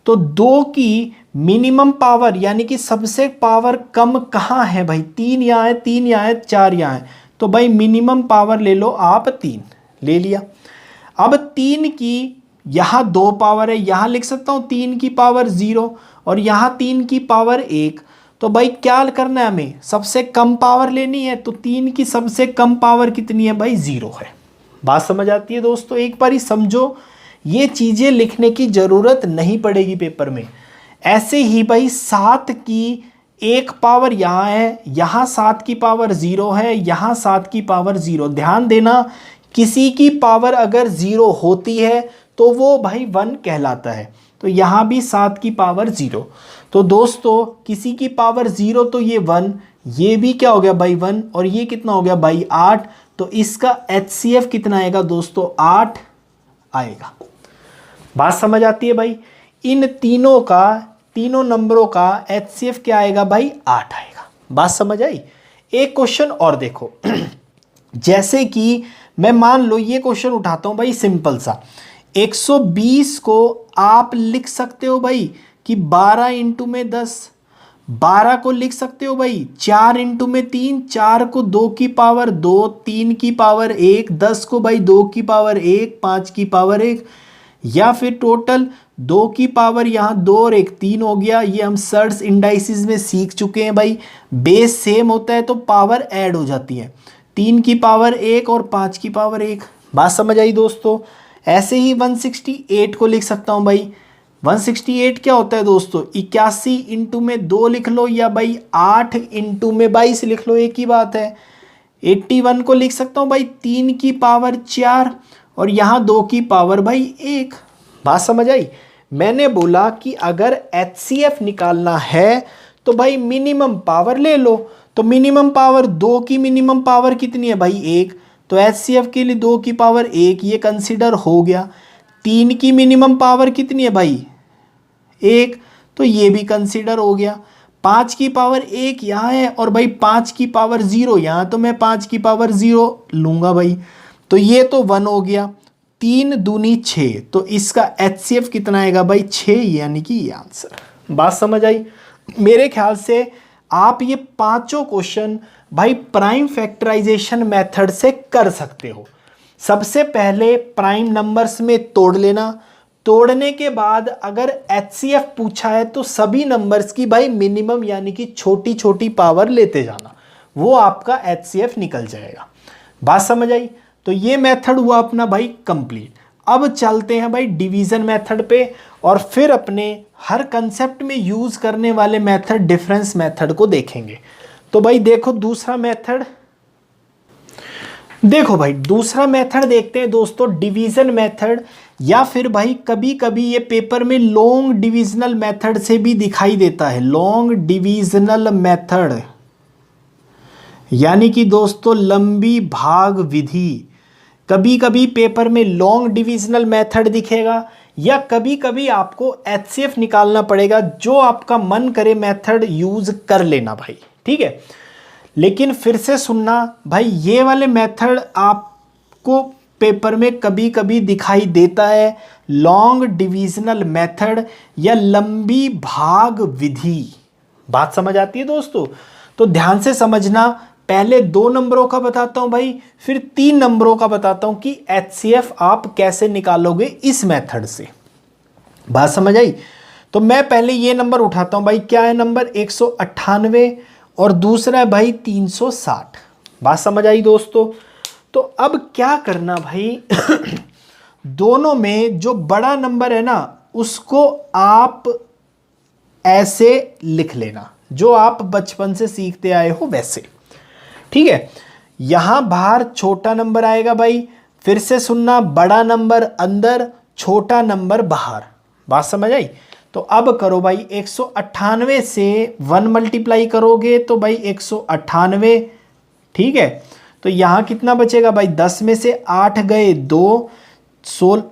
तो 2 की मिनिमम पावर यानी कि सबसे पावर कम कहाँ है भाई, 3 यहाँ है, 3 यहाँ है, 4 यहाँ है। तो भाई मिनिमम पावर ले लो आप 3, ले लिया। अब 3 की यहाँ 2 पावर है, यहाँ लिख सकता हूँ 3 की पावर 0 और यहाँ 3 की पावर 1। तो भाई क्या करना है हमें, सबसे कम पावर लेनी है। तो 3 की सबसे कम पावर कितनी है भाई, 0 है। बात समझ आती है दोस्तों, एक बार ही समझो, ये चीज़ें लिखने की ज़रूरत नहीं पड़ेगी पेपर में। ऐसे ही भाई 7 की 1 पावर यहाँ है, यहाँ 7 की पावर 0 है, यहाँ 7 की पावर 0। ध्यान देना, किसी की पावर अगर 0 होती है तो वो भाई 1 कहलाता है। तो यहाँ भी 7 की पावर 0। तो दोस्तों किसी की पावर 0 तो ये 1, ये भी क्या हो गया भाई 1, और ये कितना हो गया भाई 8। तो इसका HCF कितना आएगा दोस्तों, 8 आएगा। बात समझ आती है भाई। इन तीनों का, तीनों नंबरों का HCF क्या आएगा भाई, 8 आएगा। बात समझ आई। एक क्वेश्चन और देखो जैसे कि मैं मान लो ये क्वेश्चन उठाता हूं भाई, सिंपल सा। 120 को आप लिख सकते हो भाई कि 12 इंटू में 10, 12 को लिख सकते हो भाई 4 इंटू में 3, 4 को 2 की पावर 2, 3 की पावर 1, 10 को भाई 2 की पावर 1, 5 की पावर 1, या फिर टोटल 2 की पावर यहाँ 2 और 1 3 हो गया। ये हम सर्ट्स इंडाइसिस में सीख चुके हैं भाई, बेस सेम होता है तो पावर ऐड हो जाती है। 3 की पावर 1 और 5 की पावर 1। बात समझ आई दोस्तों। ऐसे ही 168 को लिख सकता हूँ भाई। 168 क्या होता है दोस्तों, 81 इंटू में 2 लिख लो या भाई 8 इंटू में 22 लिख लो, एक ही बात है। 81 को लिख सकता हूँ भाई 3 की पावर 4 और यहाँ 2 की पावर भाई 1। बात समझ आई। मैंने बोला कि अगर HCF निकालना है तो भाई मिनिमम पावर ले लो। तो मिनिमम पावर 2 की मिनिमम पावर कितनी है भाई 1, तो HCF के लिए 2 की पावर 1 ये कंसीडर हो गया। 3 की मिनिमम पावर कितनी है भाई 1, तो ये भी कंसीडर हो गया। 5 की पावर 1 यहाँ है और भाई 5 की पावर 0 यहाँ, तो मैं 5 की पावर 0 लूँगा भाई, तो ये तो 1 हो गया। 3 दूनी 6, तो इसका HCF कितना आएगा भाई 6, यानी कि ये आंसर। बात समझ आई? मेरे ख्याल से आप ये पांचों क्वेश्चन भाई प्राइम फैक्टराइजेशन मेथड से कर सकते हो। सबसे पहले प्राइम नंबर्स में तोड़ लेना, तोड़ने के बाद अगर HCF पूछा है तो सभी नंबर्स की भाई मिनिमम यानी कि छोटी छोटी पावर लेते जाना, वो आपका HCF निकल जाएगा। बात समझ आई? तो ये मेथड हुआ अपना भाई कंप्लीट। अब चलते हैं भाई डिवीजन मेथड पे, और फिर अपने हर कंसेप्ट में यूज करने वाले मेथड डिफरेंस मेथड को देखेंगे। तो भाई देखो दूसरा मेथड, देखो भाई दूसरा मेथड देखते हैं दोस्तों, डिवीजन मेथड, या फिर भाई कभी कभी ये पेपर में लॉन्ग डिविजनल मेथड से भी दिखाई देता है। लॉन्ग डिविजनल मेथड यानी कि दोस्तों लंबी भाग विधि। कभी कभी पेपर में लॉन्ग डिविजनल मेथड दिखेगा, या कभी कभी आपको HCF निकालना पड़ेगा। जो आपका मन करे मेथड यूज कर लेना भाई, ठीक है। लेकिन फिर से सुनना भाई, ये वाले मेथड आपको पेपर में कभी कभी दिखाई देता है, लॉन्ग डिविजनल मेथड या लंबी भाग विधि। बात समझ आती है दोस्तों? तो ध्यान से समझना, पहले 2 नंबरों का बताता हूं भाई, फिर 3 नंबरों का बताता हूं कि HCF आप कैसे निकालोगे इस मेथड से। बात समझ आई? तो मैं पहले ये नंबर उठाता हूं भाई, क्या है नंबर 198, और दूसरा है भाई 360। बात समझ आई दोस्तों? तो अब क्या करना भाई दोनों में जो बड़ा नंबर है ना उसको आप ऐसे लिख लेना, जो आप बचपन से सीखते आए हो वैसे, ठीक है। यहां बाहर छोटा नंबर आएगा भाई, फिर से सुनना, बड़ा नंबर अंदर, छोटा नंबर बाहर। बात समझ आई? तो अब करो भाई, 198 से 1 मल्टीप्लाई करोगे तो भाई 198, ठीक है। तो यहाँ कितना बचेगा भाई, 10 में से 8 गए 2, 16,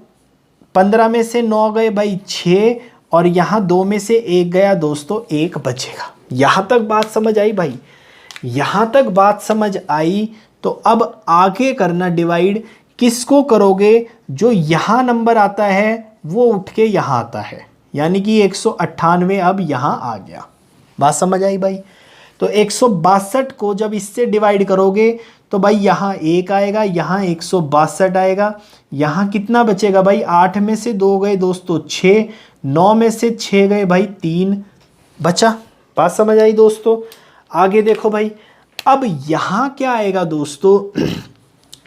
15 में से 9 गए भाई 6, और यहाँ 2 में से 1 गया दोस्तों, 1 बचेगा। यहाँ तक बात समझ आई भाई? यहाँ तक बात समझ आई? तो अब आगे करना डिवाइड, किसको करोगे, जो यहाँ नंबर आता है वो उठ के यहाँ आता है, यानी कि 198 अब यहाँ आ गया। बात समझ आई भाई? तो 162 को जब इससे डिवाइड करोगे तो भाई यहाँ 1 आएगा, यहाँ 162 आएगा, यहाँ कितना बचेगा भाई, 8 में से 2 गए दोस्तों 6, 9 में से 6 गए भाई 3 बचा। बात समझ आई दोस्तों? आगे देखो भाई, अब यहाँ क्या आएगा दोस्तों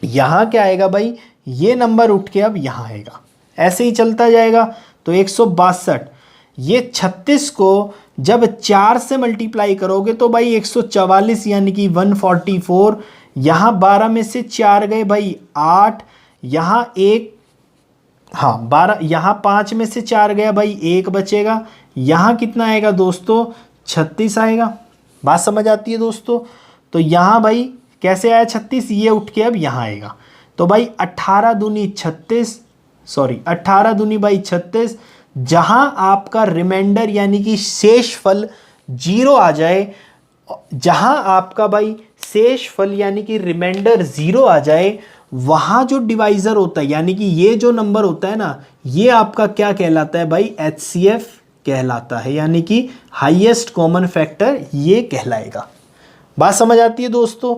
यहाँ क्या आएगा भाई, ये नंबर उठ के अब यहाँ आएगा, ऐसे ही चलता जाएगा। तो 162, ये 36 को जब 4 से मल्टीप्लाई करोगे तो भाई 144 यानी कि 144, यहाँ 12 में से 4 गए भाई 8, यहाँ 1, हाँ 12, यहाँ 5 में से 4 गया भाई 1 बचेगा, यहाँ कितना आएगा दोस्तों 36 आएगा। बात समझ आती है दोस्तों? तो यहाँ भाई कैसे आया 36, ये उठ के अब यहाँ आएगा। तो भाई 18 दूनी 36, सॉरी 18 दूनी भाई 36, जहां आपका रिमाइंडर यानी कि शेष फल 0 आ जाए, जहां आपका भाई शेष फल यानी कि रिमाइंडर 0 आ जाए, वहां जो डिवाइजर होता है यानी कि ये जो नंबर होता है ना, ये आपका क्या कहलाता है भाई, HCF कहलाता है, यानी कि हाईएस्ट कॉमन फैक्टर ये कहलाएगा। बात समझ आती है दोस्तों?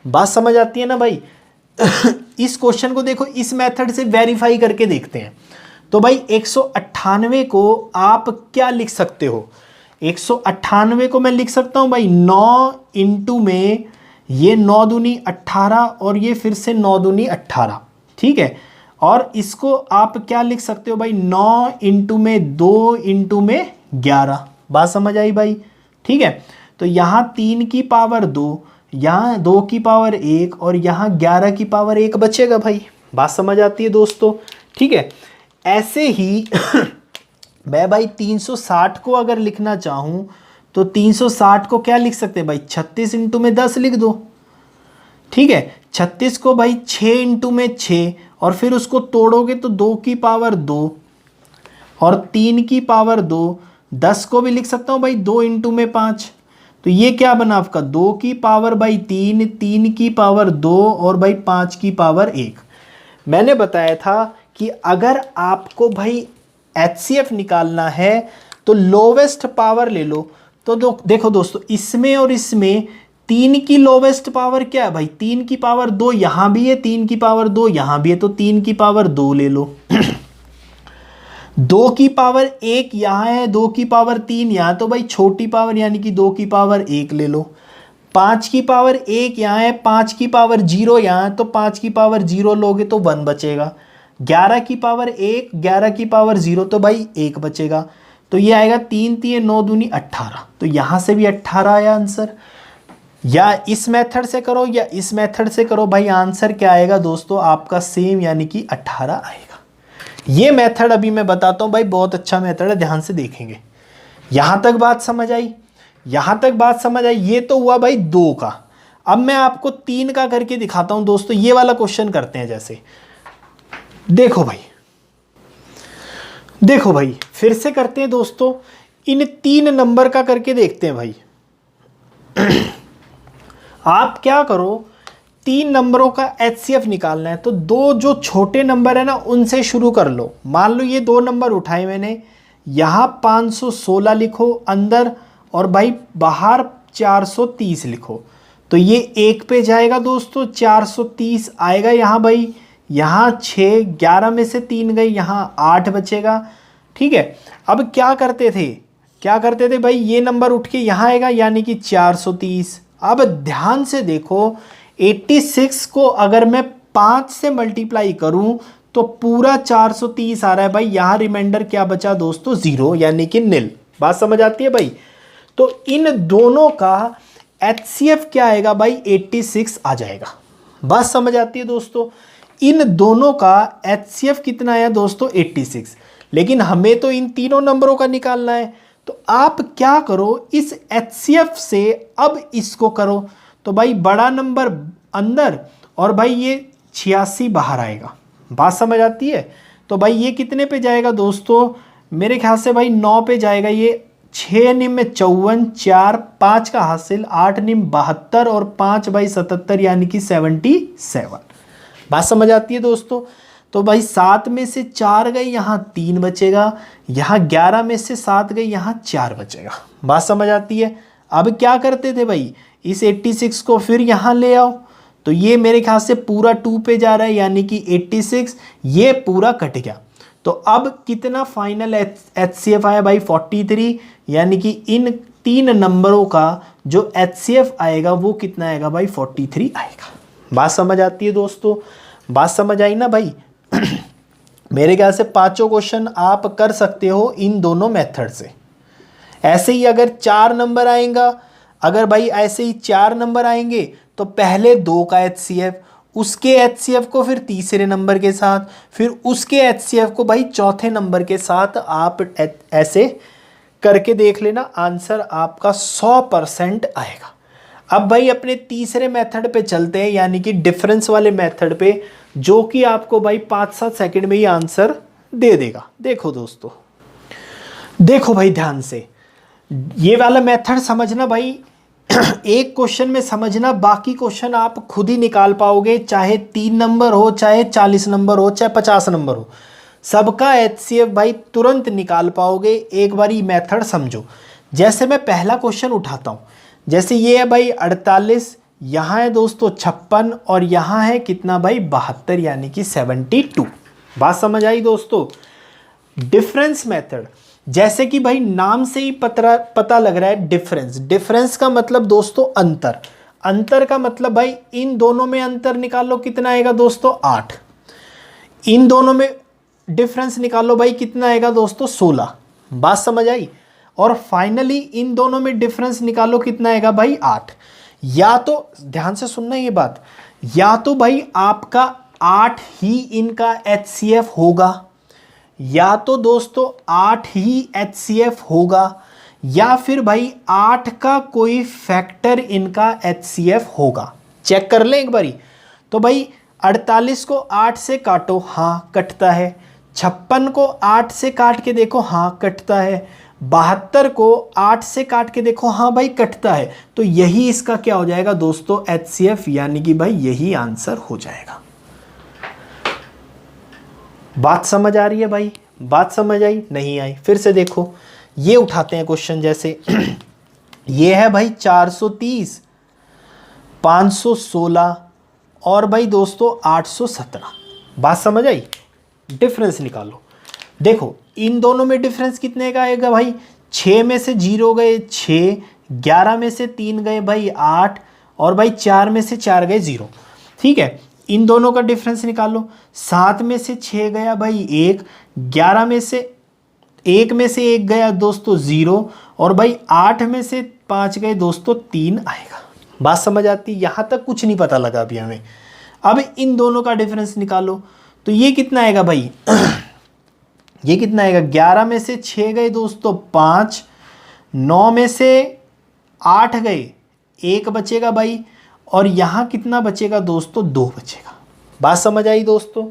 बात समझ आती है ना भाई? इस क्वेश्चन को देखो, इस मेथड से वेरीफाई करके देखते हैं। तो भाई 198 को आप क्या लिख सकते हो, 198 को मैं लिख सकता हूं भाई 9 इंटू में, ये 9 दूनी 18 और ये फिर से 9 दूनी 18, ठीक है। और इसको आप क्या लिख सकते हो भाई, 9 इंटू में 2 इंटू में 11। बात समझ आई भाई? ठीक है। तो यहाँ 3 की पावर 2, यहाँ 2 की पावर 1 और यहाँ 11 की पावर 1 बचेगा भाई। बात समझ आती है दोस्तों? ठीक है। ऐसे ही मैं भाई 360 को अगर लिखना चाहूँ तो 360 को क्या लिख सकते हैं भाई, 36 इंटू में 10 लिख दो, ठीक है। 36 को भाई 6 इंटू में 6 और फिर उसको तोड़ोगे तो 2 की पावर 2 और 3 की पावर 2। 10 को भी लिख सकता हूँ भाई 2 इंटू में 5। तो ये क्या बना आपका 2 की पावर भाई 3, 3 की पावर 2 और भाई 5 की पावर 1। मैंने बताया था कि अगर आपको भाई HCF निकालना है तो लोवेस्ट पावर ले लो। तो देखो दोस्तों, इसमें और इसमें 3 की लोवेस्ट पावर क्या है भाई, 3 की पावर 2 यहां भी है, 3 की पावर 2 यहां भी है, तो 3 की पावर 2 ले लो। 2 की पावर 1 यहां है, 2 की पावर 3 यहां, तो भाई छोटी पावर यानी कि 2 की पावर 1 ले लो। 5 की पावर 1 यहाँ है, 5 की पावर 0 यहाँ है, तो 5 की पावर 0 लोगे तो 1 बचेगा। 11 की पावर 1, 11 की पावर 0, तो भाई 1 बचेगा। तो ये आएगा 3 3 9 दूनी 18। तो यहाँ से भी 18 आया आंसर। या इस मेथड से करो या इस मेथड से करो, भाई आंसर क्या आएगा दोस्तों आपका सेम, यानी कि 18 आएगा। ये मेथड अभी मैं बताता हूँ भाई, बहुत अच्छा मेथड है, ध्यान से देखेंगे। यहाँ तक बात समझ आई? यहां तक बात समझ आई? ये तो हुआ भाई 2 का। अब मैं आपको 3 का करके दिखाता हूं दोस्तों। ये वाला क्वेश्चन करते हैं। जैसे देखो भाई फिर से करते हैं दोस्तों। इन 3 नंबर का करके देखते हैं भाई। आप क्या करो, 3 नंबरों का HCF निकालना है तो 2 जो छोटे नंबर है ना उनसे शुरू कर लो। मान लो ये 2 नंबर उठाए मैंने, यहां 516 लिखो अंदर और भाई बाहर 430 लिखो। तो ये 1 पे जाएगा दोस्तों, 430 आएगा यहाँ भाई। यहाँ 6, 11 में से 3 गई, यहाँ 8 बचेगा। ठीक है, अब क्या करते थे भाई, ये नंबर उठ के यहाँ आएगा यानी कि 430। अब ध्यान से देखो, 86 को अगर मैं 5 से मल्टीप्लाई करूं तो पूरा 430 आ रहा है भाई। यहाँ रिमाइंडर क्या बचा दोस्तों, 0 यानी कि निल। बात समझ आती है भाई? तो इन दोनों का HCF क्या आएगा भाई, 86 आ जाएगा। बात समझ आती है दोस्तों? इन दोनों का HCF कितना आया दोस्तों, 86। लेकिन हमें तो इन तीनों नंबरों का निकालना है। तो आप क्या करो, इस HCF से अब इसको करो। तो भाई बड़ा नंबर अंदर और भाई ये 86 बाहर आएगा। बात समझ आती है? तो भाई ये कितने पे जाएगा दोस्तों, मेरे ख्याल से भाई 9 पे जाएगा। ये 6 निम में 54, 4 5 का हासिल, 8 निम 72 और 5 बाई 77 यानी कि 77। बात समझ आती है दोस्तों? तो भाई 7 में से 4 गई, यहाँ 3 बचेगा। यहाँ 11 में से 7 गई, यहाँ 4 बचेगा। बात समझ आती है? अब क्या करते थे भाई, इस 86 को फिर यहाँ ले आओ। तो ये मेरे ख्याल से पूरा 2 पे जा रहा है यानी कि 86, ये पूरा कट गया। तो अब कितना फाइनल HCF आया भाई, 43। यानी कि इन 3 नंबरों का जो HCF आएगा वो कितना आएगा भाई, 43 आएगा। बात समझ आती है दोस्तों? बात समझ आई ना भाई? मेरे ख्याल से 5 क्वेश्चन आप कर सकते हो इन दोनों मेथड से। ऐसे ही अगर 4 नंबर आएगा, अगर भाई ऐसे ही 4 नंबर आएंगे तो पहले 2 का HCF, उसके HCF को फिर तीसरे नंबर के साथ, फिर उसके HCF को भाई चौथे नंबर के साथ आप ऐसे करके देख लेना, आंसर आपका 100% आएगा। अब भाई अपने तीसरे मेथड पे चलते हैं, यानी कि डिफरेंस वाले मेथड पे, जो कि आपको भाई 5-7 सेकंड में ही आंसर दे देगा। देखो दोस्तों, देखो भाई ध्यान से, ये वाला मेथड समझना भाई। एक क्वेश्चन में समझना, बाकी क्वेश्चन आप खुद ही निकाल पाओगे, चाहे 3 नंबर हो, चाहे 40 नंबर हो, चाहे 50 नंबर हो, सबका HCF भाई तुरंत निकाल पाओगे। एक बार ये मेथड समझो। जैसे मैं पहला क्वेश्चन उठाता हूँ, जैसे ये है भाई 48, यहाँ है दोस्तों 56 और यहाँ है कितना भाई 72 यानी कि 72। बात समझ आई दोस्तों? डिफरेंस मेथड, जैसे कि भाई नाम से ही पता लग रहा है डिफरेंस। डिफरेंस का मतलब दोस्तों अंतर। अंतर का मतलब भाई इन दोनों में अंतर निकालो, कितना आएगा दोस्तों 8। इन दोनों में डिफरेंस निकालो भाई, कितना आएगा दोस्तों 16। बात समझ आई? और फाइनली इन दोनों में डिफरेंस निकालो, कितना आएगा भाई 8। या तो ध्यान से सुनना ये बात, या तो भाई आपका 8 ही इनका HCF होगा, या तो दोस्तों 8 ही HCF होगा, या फिर भाई 8 का कोई फैक्टर इनका HCF होगा। चेक कर लें एक बारी। तो भाई 48 को 8 से काटो, हाँ कटता है। 56 को 8 से काट के देखो, हाँ कटता है। 72 को 8 से काट के देखो, हाँ भाई कटता है। तो यही इसका क्या हो जाएगा दोस्तों, HCF, यानी कि भाई यही आंसर हो जाएगा। बात समझ आ रही है भाई? बात समझ आई? नहीं आई? फिर से देखो, ये उठाते हैं क्वेश्चन। जैसे ये है भाई 430, 516 और भाई दोस्तों 817। बात समझ आई? डिफरेंस निकालो। देखो इन दोनों में डिफरेंस कितने का आएगा भाई, 6 में से 0 गए 6, 11 में से 3 गए भाई 8, और भाई 4 में से 4 गए 0। ठीक है, इन दोनों का डिफरेंस निकालो। 7 में से 6 गया भाई 1, 11 में से 1 में से 1 गया दोस्तों 0, और भाई 8 में से 5 गए दोस्तों 3 आएगा। बात समझ आती? यहाँ तक कुछ नहीं पता लगा अभी हमें। अब इन दोनों का डिफरेंस निकालो, तो ये कितना आएगा भाई ये कितना आएगा, 11 में से 6 गए दोस्तों 5, 9 में से 8 गए 1 बचेगा भाई, और यहाँ कितना बचेगा दोस्तों, 2 बचेगा। बात समझ आई दोस्तों?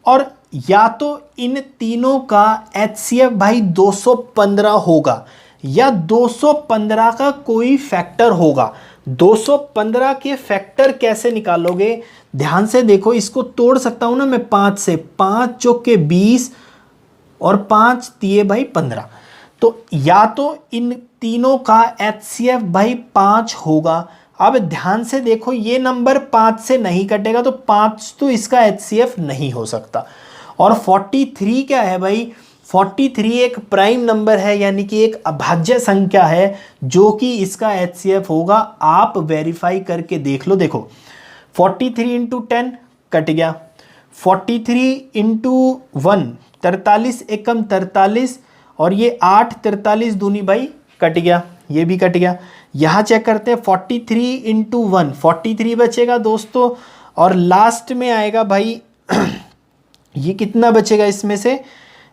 और या तो इन तीनों का HCF भाई 215 होगा, या 215 का कोई फैक्टर होगा। 215 के फैक्टर कैसे निकालोगे, ध्यान से देखो। इसको तोड़ सकता हूं ना मैं 5 से, 5 चौके 20 और 5 दिए भाई 15। तो या तो इन तीनों का HCF भाई 5 होगा। अब ध्यान से देखो, ये नंबर 5 से नहीं कटेगा, तो 5 तो इसका HCF नहीं हो सकता। और 43 क्या है भाई, 43 एक प्राइम नंबर है, यानी कि एक अभाज्य संख्या है, जो कि इसका HCF होगा। आप वेरीफाई करके देख लो। देखो 43 इंटू 10 कट गया, 43 इंटू 1 43 एकम 43, और ये 8 43 दूनी भाई कट गया, ये भी कट गया। यहाँ चेक करते हैं 43 इंटू 1 43 बचेगा दोस्तों, और लास्ट में आएगा भाई ये कितना बचेगा इसमें से,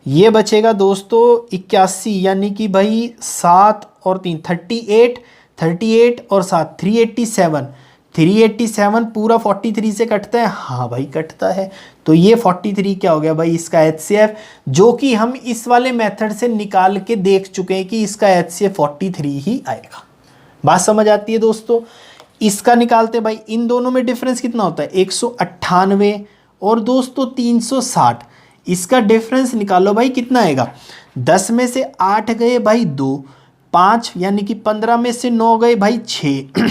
ये बचेगा दोस्तों 81, यानी कि भाई 7 और 3 38, 38 और 7 387, 387 पूरा 43 से कटता है, हाँ भाई कटता है। तो ये 43 क्या हो गया भाई, इसका HCF, जो कि हम इस वाले मेथड से निकाल के देख चुके हैं कि इसका HCF 43 ही आएगा। बात समझ आती है दोस्तों? इसका निकालते भाई, इन दोनों में डिफरेंस कितना होता है, 198 और दोस्तों 360। इसका डिफरेंस निकालो भाई, कितना आएगा, 10 में से 8 गए भाई 2, 5 यानी कि 15 में से 9 गए भाई 6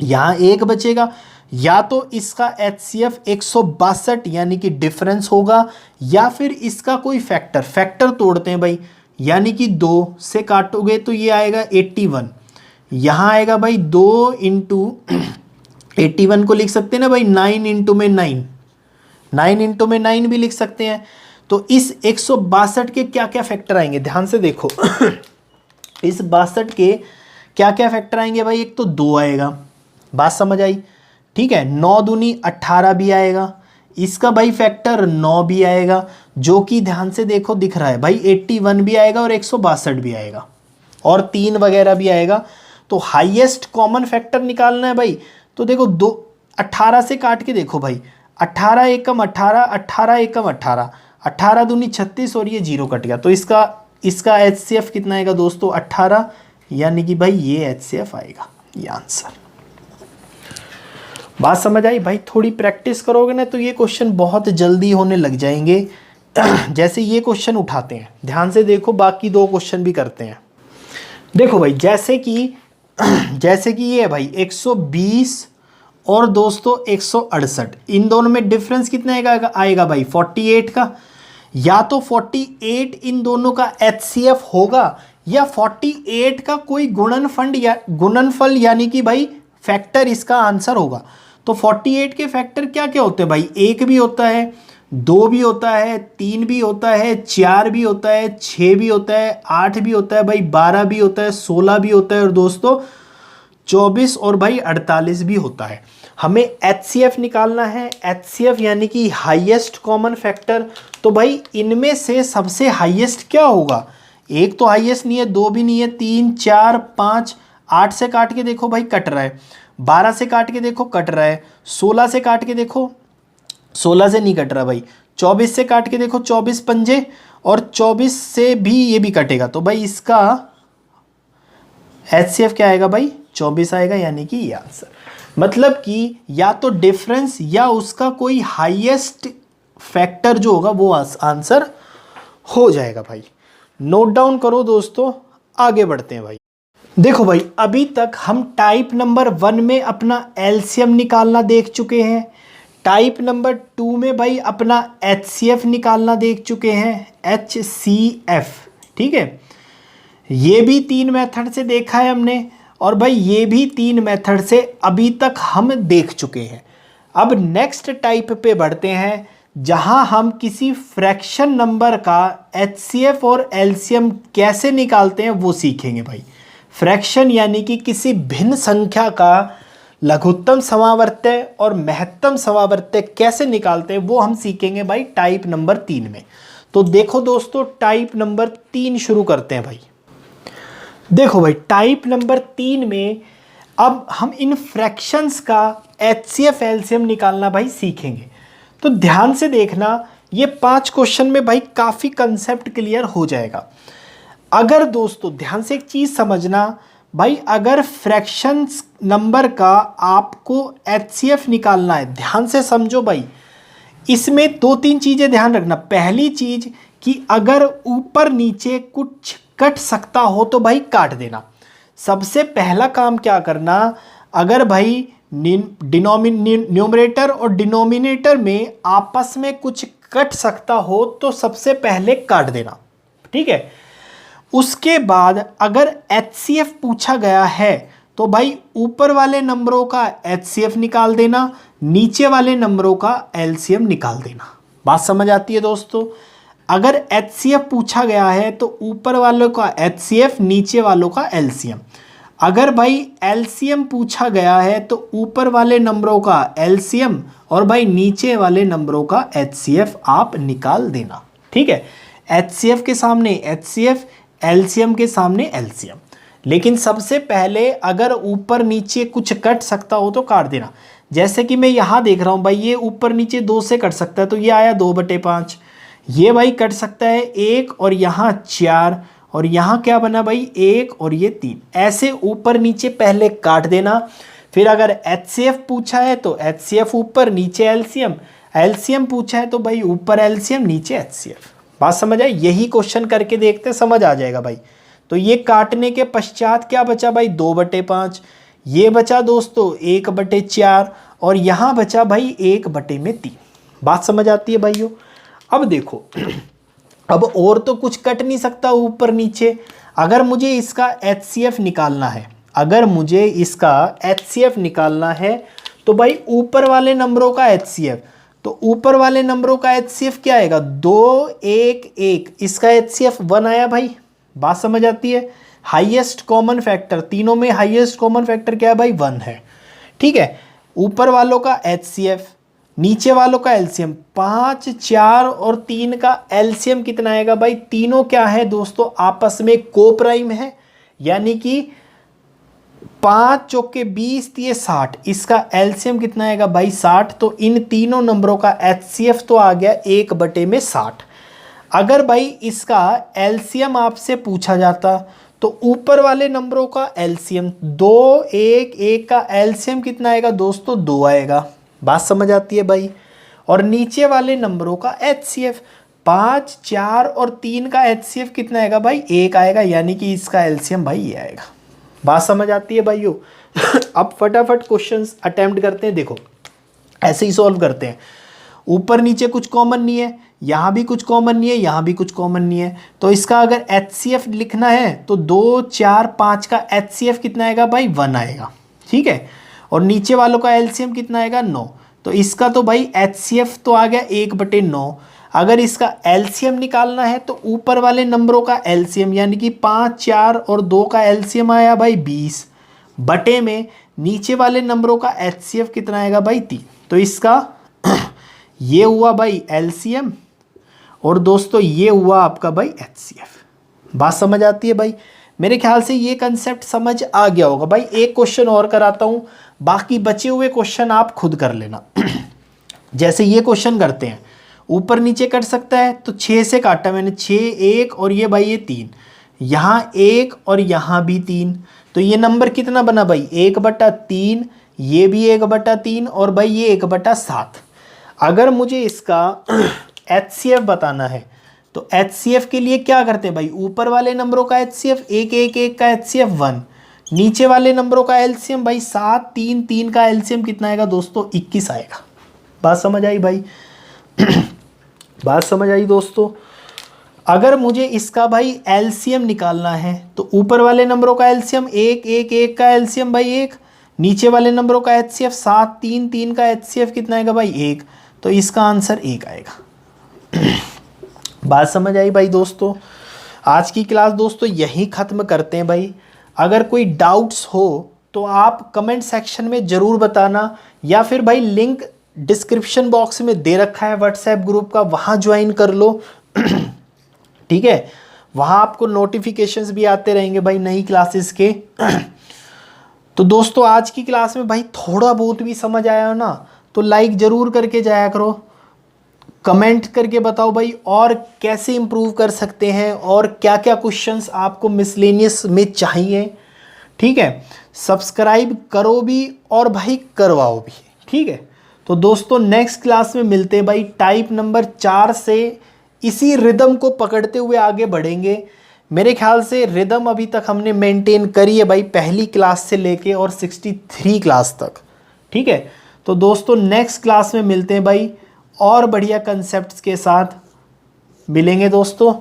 यहाँ 1 बचेगा। या तो इसका HCF 162 यानी कि डिफरेंस होगा, या फिर इसका कोई फैक्टर तोड़ते हैं भाई, यानी कि 2 से काटोगे तो ये आएगा 81। यहाँ आएगा भाई 2 इंटू 81 को लिख सकते हैं ना भाई 9 इंटू में 9 इंटू में 9 भी लिख सकते हैं। तो इस 162 के क्या क्या फैक्टर आएंगे, ध्यान से देखो इस 62 के क्या क्या फैक्टर आएंगे भाई, एक तो 2 आएगा। बात समझ आई? ठीक है, 9 दूनी 18 भी आएगा, इसका भाई फैक्टर 9 भी आएगा, जो कि ध्यान से देखो दिख रहा है भाई 81 भी आएगा और 162 भी आएगा, और 3 वगैरह भी आएगा। तो हाईएस्ट कॉमन फैक्टर निकालना है भाई, तो देखो 18 से काट के देखो भाई, 18 एकम 18, 18 एकम 18, 18 दूनी 36 और ये 0 कट गया। तो इसका HCF कितना आएगा दोस्तों, 18, यानी कि भाई ये HCF आएगा, ये आंसर। बात समझ आई भाई? थोड़ी प्रैक्टिस करोगे ना तो ये क्वेश्चन बहुत जल्दी होने लग जाएंगे। जैसे ये क्वेश्चन उठाते हैं, ध्यान से देखो, बाकी 2 क्वेश्चन भी करते हैं। देखो भाई, जैसे कि ये है भाई 120 और दोस्तों 168, इन दोनों में डिफरेंस कितना आएगा भाई, 48 का। या तो 48 इन दोनों का HCF होगा, या 48 का कोई गुणनफल यानी कि भाई फैक्टर इसका आंसर होगा। तो 48 के फैक्टर क्या क्या होते हैं भाई, 1 भी होता है, 2 भी होता है, 3 भी होता है, 4 भी होता है, 6 भी होता है, 8 भी होता है भाई, 12 भी होता है, 16 भी होता है, और दोस्तों 24 और भाई 48 भी होता है। हमें HCF निकालना है, HCF यानी कि हाईएस्ट कॉमन फैक्टर। तो भाई इनमें से सबसे हाईएस्ट क्या होगा, 1 तो हाईएस्ट नहीं है, 2 भी नहीं है, 3 4 5, 8 से काट के देखो भाई कट रहा है, 12 से काट के देखो कट रहा है, 16 से काट के देखो 16 से नहीं कट रहा भाई, 24 से काट के देखो 24 पंजे, और 24 से भी ये भी कटेगा, तो भाई इसका HCF क्या आएगा भाई 24 आएगा, यानी कि ये आंसर। मतलब कि या तो डिफरेंस या उसका कोई हाईएस्ट फैक्टर जो होगा वो आंसर हो जाएगा भाई। नोट डाउन करो दोस्तों, आगे बढ़ते हैं भाई। देखो भाई अभी तक हम टाइप नंबर 1 में अपना एलसीएम निकालना देख चुके हैं, टाइप नंबर 2 में भाई अपना HCF निकालना देख चुके हैं, HCF, ठीक है। ये भी 3 मेथड से देखा है हमने, और भाई ये भी 3 मेथड से अभी तक हम देख चुके हैं। अब नेक्स्ट टाइप पे बढ़ते हैं, जहां हम किसी फ्रैक्शन नंबर का HCF और LCM कैसे निकालते हैं वो सीखेंगे भाई। फ्रैक्शन यानी कि किसी भिन्न संख्या का लघुत्तम समावर्त्य और महत्तम समावर्त्य कैसे निकालते हैं वो हम सीखेंगे भाई टाइप नंबर 3 में। तो देखो दोस्तों टाइप नंबर 3 शुरू करते हैं भाई। देखो भाई टाइप नंबर 3 में अब हम इन फ्रैक्शंस का HCF LCM निकालना भाई सीखेंगे। तो ध्यान से देखना, ये 5 क्वेश्चन में भाई काफ़ी कंसेप्ट क्लियर हो जाएगा। अगर दोस्तों ध्यान से एक चीज़ समझना भाई, अगर फ्रैक्शंस नंबर का आपको HCF निकालना है, ध्यान से समझो भाई, इसमें 2-3 चीज़ें ध्यान रखना। पहली चीज़ कि अगर ऊपर नीचे कुछ कट सकता हो तो भाई काट देना। सबसे पहला काम क्या करना, अगर भाई न्यूमरेटर और डिनोमिनेटर में आपस में कुछ कट सकता हो तो सबसे पहले काट देना, ठीक है। उसके बाद अगर HCF पूछा गया है तो भाई ऊपर वाले नंबरों का HCF निकाल देना, नीचे वाले नंबरों का LCM निकाल देना। बात समझ आती है दोस्तों। अगर HCF पूछा गया है तो ऊपर वालों का HCF, नीचे वालों का LCM। अगर भाई LCM पूछा गया है तो ऊपर वाले नंबरों का LCM और भाई नीचे वाले नंबरों का HCF आप निकाल देना, ठीक है। HCF के सामने HCF, LCM के सामने LCM। लेकिन सबसे पहले अगर ऊपर नीचे कुछ कट सकता हो तो काट देना। जैसे कि मैं यहाँ देख रहा हूँ भाई, ये ऊपर नीचे 2 से कट सकता है तो ये आया 2/5। ये भाई कट सकता है 1 और यहाँ 4, और यहाँ क्या बना भाई 1 और ये 3। ऐसे ऊपर नीचे पहले काट देना। फिर अगर HCF पूछा है तो HCF ऊपर नीचे LCM, LCM पूछा है तो भाई ऊपर LCM नीचे HCF। बात समझ आई? यही क्वेश्चन करके देखते समझ आ जाएगा भाई। तो ये काटने के पश्चात क्या बचा भाई 2/5, ये बचा दोस्तों 1/4, और यहाँ बचा भाई 1/3। बात समझ आती है भाइयों। अब देखो अब और तो कुछ कट नहीं सकता ऊपर नीचे। अगर मुझे इसका HCF निकालना है, अगर मुझे इसका HCF निकालना है तो भाई ऊपर वाले नंबरों का HCF, तो ऊपर वाले नंबरों का HCF क्या आएगा 2, 1, 1। इसका HCF 1 आया भाई। बात समझ आती है। हाईएस्ट कॉमन फैक्टर, तीनों में हाईएस्ट कॉमन फैक्टर क्या है भाई 1 है, ठीक है। ऊपर वालों का HCF, नीचे वालों का LCM, 5, 4 और 3 का LCM कितना आएगा भाई, तीनों क्या है दोस्तों आपस में कोप्राइम है, यानी कि 5 चौके 20 ये 60। इसका LCM कितना आएगा भाई 60। तो इन तीनों नंबरों का HCF तो आ गया 1/60। अगर भाई इसका LCM आपसे पूछा जाता तो ऊपर वाले नंबरों का LCM 2, 1, 1 का LCM कितना आएगा दोस्तों 2 आएगा। बात समझ आती है भाई। और नीचे वाले नंबरों का HCF 5, 4 और 3 का HCF कितना आएगा भाई 1 आएगा, यानी कि इसका LCM भाई ये आएगा। बात समझ आती है भाइयों। अब फटाफट क्वेश्चंस अटेम्प्ट करते हैं। देखो ऐसे ही सॉल्व करते हैं। ऊपर नीचे कुछ कॉमन नहीं है, यहाँ भी कुछ कॉमन नहीं है, यहाँ भी कुछ कॉमन नहीं है। तो इसका अगर HCF लिखना है तो 2, 4, 5 का HCF कितना आएगा भाई 1 आएगा, ठीक है। और नीचे वालों का LCM कितना आएगा 9। तो इसका तो भाई HCF तो आ गया 1/9। अगर इसका LCM निकालना है तो ऊपर वाले नंबरों का LCM यानी कि 5, 4 और 2 का LCM आया भाई 20 बटे में नीचे वाले नंबरों का HCF कितना आएगा भाई 3। तो इसका ये हुआ भाई LCM और दोस्तों ये हुआ आपका भाई HCF। बात समझ आती है भाई। मेरे ख्याल से ये कंसेप्ट समझ आ गया होगा भाई। एक क्वेश्चन और कराता हूँ, बाकी बचे हुए क्वेश्चन आप खुद कर लेना। जैसे ये क्वेश्चन करते हैं, ऊपर नीचे कट सकता है, तो 6 से काटा मैंने, 6 1 और ये भाई ये 3, यहाँ 1 और यहाँ भी 3, तो ये नंबर कितना बना भाई 1/3, ये भी 1/3 और भाई ये 1/7। अगर मुझे इसका HCF बताना है तो HCF के लिए क्या करते हैं भाई, ऊपर वाले नंबरों का HCF 1 1 1 का HCF 1, नीचे वाले नंबरों का LCM भाई 7 3 3 का LCM कितना आएगा दोस्तों 21 आएगा। बात समझ आई भाई? बात समझ आई दोस्तों? अगर मुझे इसका भाई LCM निकालना है तो ऊपर वाले नंबरों का LCM 1 1 1 का LCM भाई 1, नीचे वाले नंबरों का HCF 7 3 3 का HCF कितना आएगा भाई 1, तो इसका आंसर 1 आएगा। बात समझ आई भाई दोस्तों? आज की क्लास दोस्तों यहीं ख़त्म करते हैं भाई। अगर कोई डाउट्स हो तो आप कमेंट सेक्शन में ज़रूर बताना, या फिर भाई लिंक डिस्क्रिप्शन बॉक्स में दे रखा है व्हाट्सएप ग्रुप का, वहाँ ज्वाइन कर लो। ठीक है, वहाँ आपको नोटिफिकेशंस भी आते रहेंगे भाई नई क्लासेस के। तो दोस्तों आज की क्लास में भाई थोड़ा बहुत भी समझ आया हो ना तो लाइक ज़रूर करके जाया करो, कमेंट करके बताओ भाई और कैसे इम्प्रूव कर सकते हैं और क्या क्या क्वेश्चंस आपको मिसलेनियस में चाहिए। ठीक है, सब्सक्राइब करो भी और भाई करवाओ भी। ठीक है, तो दोस्तों नेक्स्ट क्लास में मिलते हैं भाई। टाइप नंबर 4 से इसी रिदम को पकड़ते हुए आगे बढ़ेंगे। मेरे ख्याल से रिदम अभी तक हमने मेंटेन करी है भाई, पहली क्लास से लेके और 63 क्लास तक। ठीक है, तो दोस्तों नेक्स्ट क्लास में मिलते हैं भाई और बढ़िया कंसेप्ट्स के साथ मिलेंगे दोस्तों।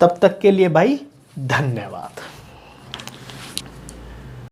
तब तक के लिए भाई धन्यवाद।